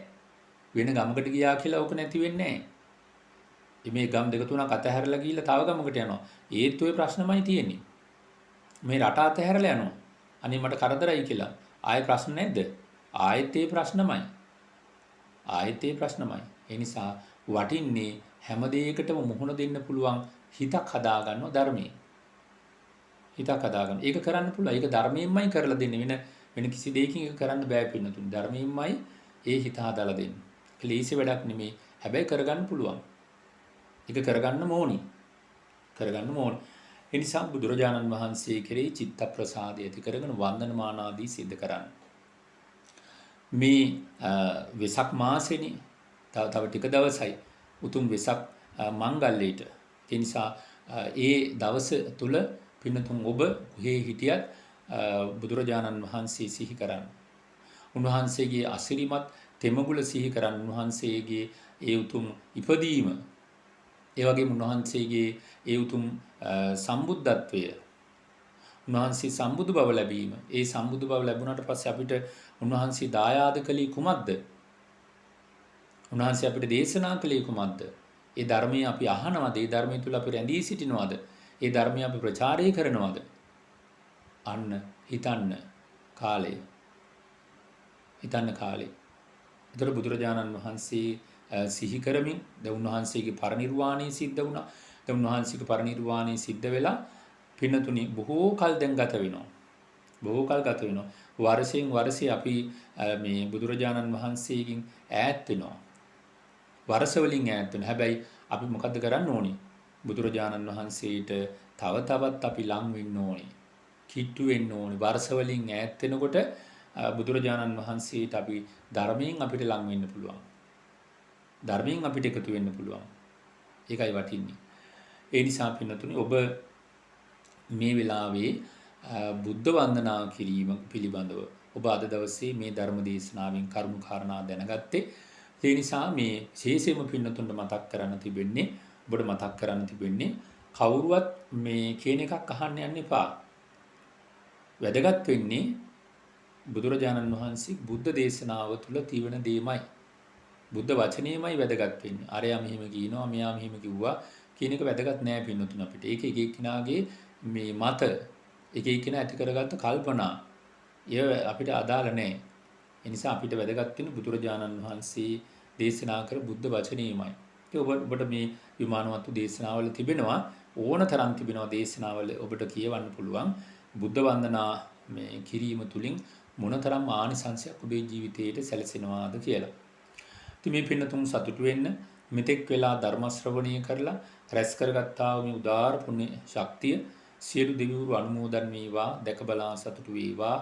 වෙන ගමකට ගියා කියලා ඕක නැති වෙන්නේ නැහැ. මේ ගම් දෙක තුනක් අතහැරලා ගිහිල්ලා තව ගමකට යනවා. ඒත් ඔය ප්‍රශ්නමයි තියෙන්නේ. මේ රට අතහැරලා යනවා. අනේ මට කරදරයි කියලා. ආයෙ ප්‍රශ්න නැද්ද? ආයෙත් ඒ ප්‍රශ්නමයි. ආයෙත් ඒ ප්‍රශ්නමයි. ඒ නිසා වටින්නේ හැම දෙයකටම මුහුණ දෙන්න පුළුවන් හිතක් හදාගන්නවා ධර්මයේ. හිතක් හදාගන්න. ඒක කරන්න පුළුවන්. ඒක ධර්මයෙන්මයි කරලා දෙන්නේ. වෙන කිසි දෙයකින් ඒක කරන්න බෑ පින්නතුනි. ධර්මයෙන්මයි ඒ හිත හදාලා දෙන්නේ. ක්ලේශ වැඩක් නෙමෙයි. හැබැයි කරගන්න පුළුවන්. ඒක කරගන්න ඕනි. කරගන්න ඕනි. ඒ නිසා බුදුරජාණන් වහන්සේ කෙරෙහි චිත්ත ප්‍රසාදය ඇති කරගෙන වන්දනමාන ආදී සිද්ධ කරන්න. මේ වෙසක් මාසෙනේ තව ටික දවසයි උතුම් වෙසක් මංගල්‍යයට. ඒ නිසා ඒ දවස තුල පින්නතුන් ඔබ කොහේ හිටියත් බුදුරජාණන් වහන්සේ සිහි කරන්න. උන්වහන්සේගේ අසිරිමත් තෙමගුල සිහි කරන්න. උන්වහන්සේගේ ඒ උතුම් ඉපදීම, ඒ වගේම උන්වහන්සේගේ ඒ උතුම් සම්බුද්ධත්වය, උන්වහන්සේ සම්බුදු බව ලැබීම. ඒ සම්බුදු බව ලැබුණාට පස්සේ අපිට උන්වහන්සේ දායාද කළේ කුමක්ද? උන්වහන්සේ අපිට දේශනා කළේ කුමක්ද? ඒ ධර්මය අපි අහනවද? ඒ ධර්මය තුල අපි රැඳී සිටිනවද? ඒ ධර්මය අපි ප්‍රචාරය කරනවද? අන්න හිතන්න කාලය. හිතන්න කාලේ. ඒතර බුදුරජාණන් වහන්සේ සිහි කරමින් දැන් උන්වහන්සේගේ පරිනිර්වාණය සිද්ධ වුණා. දැන් උන්වහන්සේගේ පරිනිර්වාණය සිද්ධ වෙලා පින්නතුනි බොහෝ කල් දැන් ගත වෙනවා. බොහෝ කල් ගත වෙනවා. වර්ෂයෙන් වර්ෂය අපි මේ බුදුරජාණන් වහන්සේගෙන් ඈත් වෙනවා. වර්ෂ වලින් ඈත් වෙනවා. හැබැයි අපි මොකද්ද කරන්න ඕනේ? බුදුරජාණන් වහන්සේට තව තවත් අපි ලං වෙන්න ඕනේ. කිට්ටු වෙන්න ඕනේ. වර්ෂ වලින් ඈත් වෙනකොට බුදුරජාණන් වහන්සේට අපි ධර්මයෙන් අපිට ලං වෙන්න පුළුවන්. ධර්මයෙන් අපිට එකතු වෙන්න පුළුවන්. ඒකයි වටින්නේ. ඒ නිසා පින්නතුනි ඔබ මේ වෙලාවේ බුද්ධ වන්දනා කිරීම පිළිබඳව ඔබ අද දවසේ මේ ධර්ම දේශනාවෙන් කරුණු කාරණා දැනගත්තේ. ඒ නිසා මේ විශේෂයෙන්ම පින්නතුන්ට මතක් කරන්න තිබෙන්නේ ඔබට මතක් කරන්න තිබෙන්නේ කවුරුවත් මේ කියන එකක් අහන්න යන්න එපා. වැදගත් වෙන්නේ බුදුරජාණන් වහන්සේ බුද්ධ දේශනාව තුළ තිබෙන දේමයි. බුද්ධ වචනේමයි වැදගත් වෙන්නේ. අරයා මෙහෙම කියනවා, මෙයා මෙහෙම කිව්වා කියන එක වැදගත් නෑ පින්නතුන් අපිට. ඒක එක එක්කිනාගේ මේ මත එක එක්කිනා ඇති කරගත්ත කල්පනා. ඒව අපිට අදාළ නෑ. ඒ නිසා අපිට වැදගත් වෙන්නේ බුදුරජාණන් වහන්සේ දේශනා කර බුද්ධ වචනේමයි. ඒ ඔබට මේ විමානවත්තු දේශනාවල තිබෙනවා ඕනතරම් තිබෙනවා දේශනාවල ඔබට කියවන්න පුළුවන්. බුද්ධ වන්දනා මේ කිරීම තුලින් මොනතරම් ආනිසංසයක් ඔබේ ජීවිතයට සැලසෙනවාද කියලා. ඉතින් මේ පින්නතුන් සතුටු වෙන්න මෙතෙක් වෙලා ධර්ම ශ්‍රවණය කරලා රැස් කරගත්තා වූ මේ උදාාර පුණ්‍ය ශක්තිය සියලු දෙවිවරු අනුමෝදන් වේවා, දැක බලා සතුටු වේවා.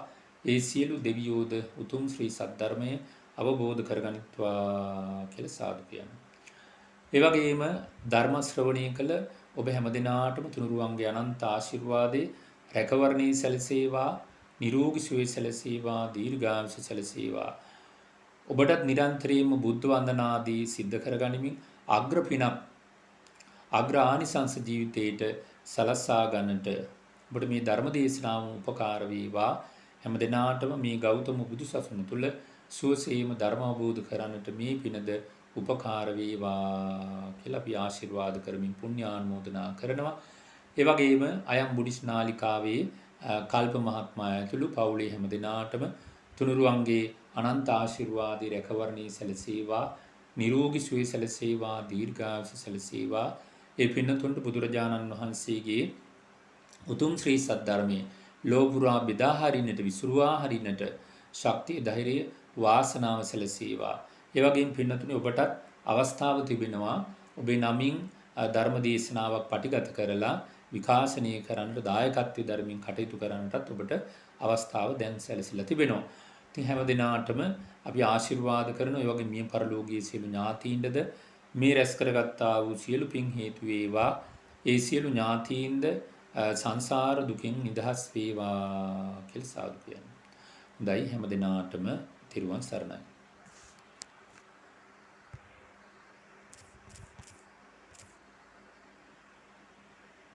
ඒ සියලු දෙවියෝද උතුම් ශ්‍රී සද්ධර්මය අවබෝධ කරගනිත්වා කියලා සාදු කියනවා. ඒ වගේම ධර්ම ශ්‍රවණය කළ ඔබ හැමදිනාටම තුනුරුවන්ගේ අනන්ත ආශිර්වාදේ රැකවරණී සැලසේවා, නිරෝගී සුවය සැලසේවා, දීර්ඝායුෂ සැලසේවා. ඔබටත් නිරන්තරයෙන්ම බුද්ධ වන්දනාදී සිද්ධ කරගනිමින් අග්‍ර පිනක් අග්‍ර ආනිසංස ජීවිතයට සලසා ගන්නට ඔබට මේ ධර්ම දේශනාව උපකාර වේවා. හැම දිනාටම මේ ගෞතම බුදු සසුන තුල සුවසේම ධර්ම අවබෝධ කරන්නට මේ පිනද උපකාර වේවා කියලා අපි ආශිර්වාද කරමින් පුණ්‍යානුමෝදනා කරනවා. ඒ වගේම අයම් බුද්දිස් නාලිකාවේ කල්ප මහත්මයා ඇතුළු පවුලේ හැම දෙනාටම තුනුරුවන්ගේ අනන්ත ආශිර්වාදී රැකවරණී සැලසේවා, නිරෝගී සුවය සැලසේවා, දීර්ඝායුෂ සැලසේවා. ඒ පින්නතුන්ට බුදුරජාණන් වහන්සේගේ උතුම් ශ්‍රී සද්ධර්මයේ ලෝපුරා බෙදා හරින්නට, විසුරුවා හරින්නට ශක්තිය, ධෛර්යය, වාසනාව සැලසේවා. ඒ වගේම පින්නතුනි ඔබටත් අවස්ථාව තිබෙනවා ඔබේ නමින් ධර්ම දේශනාවක් පටිගත කරලා විකාශනය කරන්නට, දායකත්වයේ ධර්මයෙන් කටයුතු කරන්නටත් ඔබට අවස්ථාව දැන් සැලසিলা තිබෙනවා. ඉතින් හැම දිනාටම අපි ආශිර්වාද කරන ඒ වගේ මිය පරලෝකීය සියලු ඥාතීන්ටද මේ රැස් කරගත්තා වූ සියලු පින් හේතු වේවා. ඒ සියලු ඥාතීන්ද සංසාර දුකින් නිදහස් වේවා කියලා සාදු කියනවා. හොඳයි හැම දිනාටම තිරුවන් සරණයි.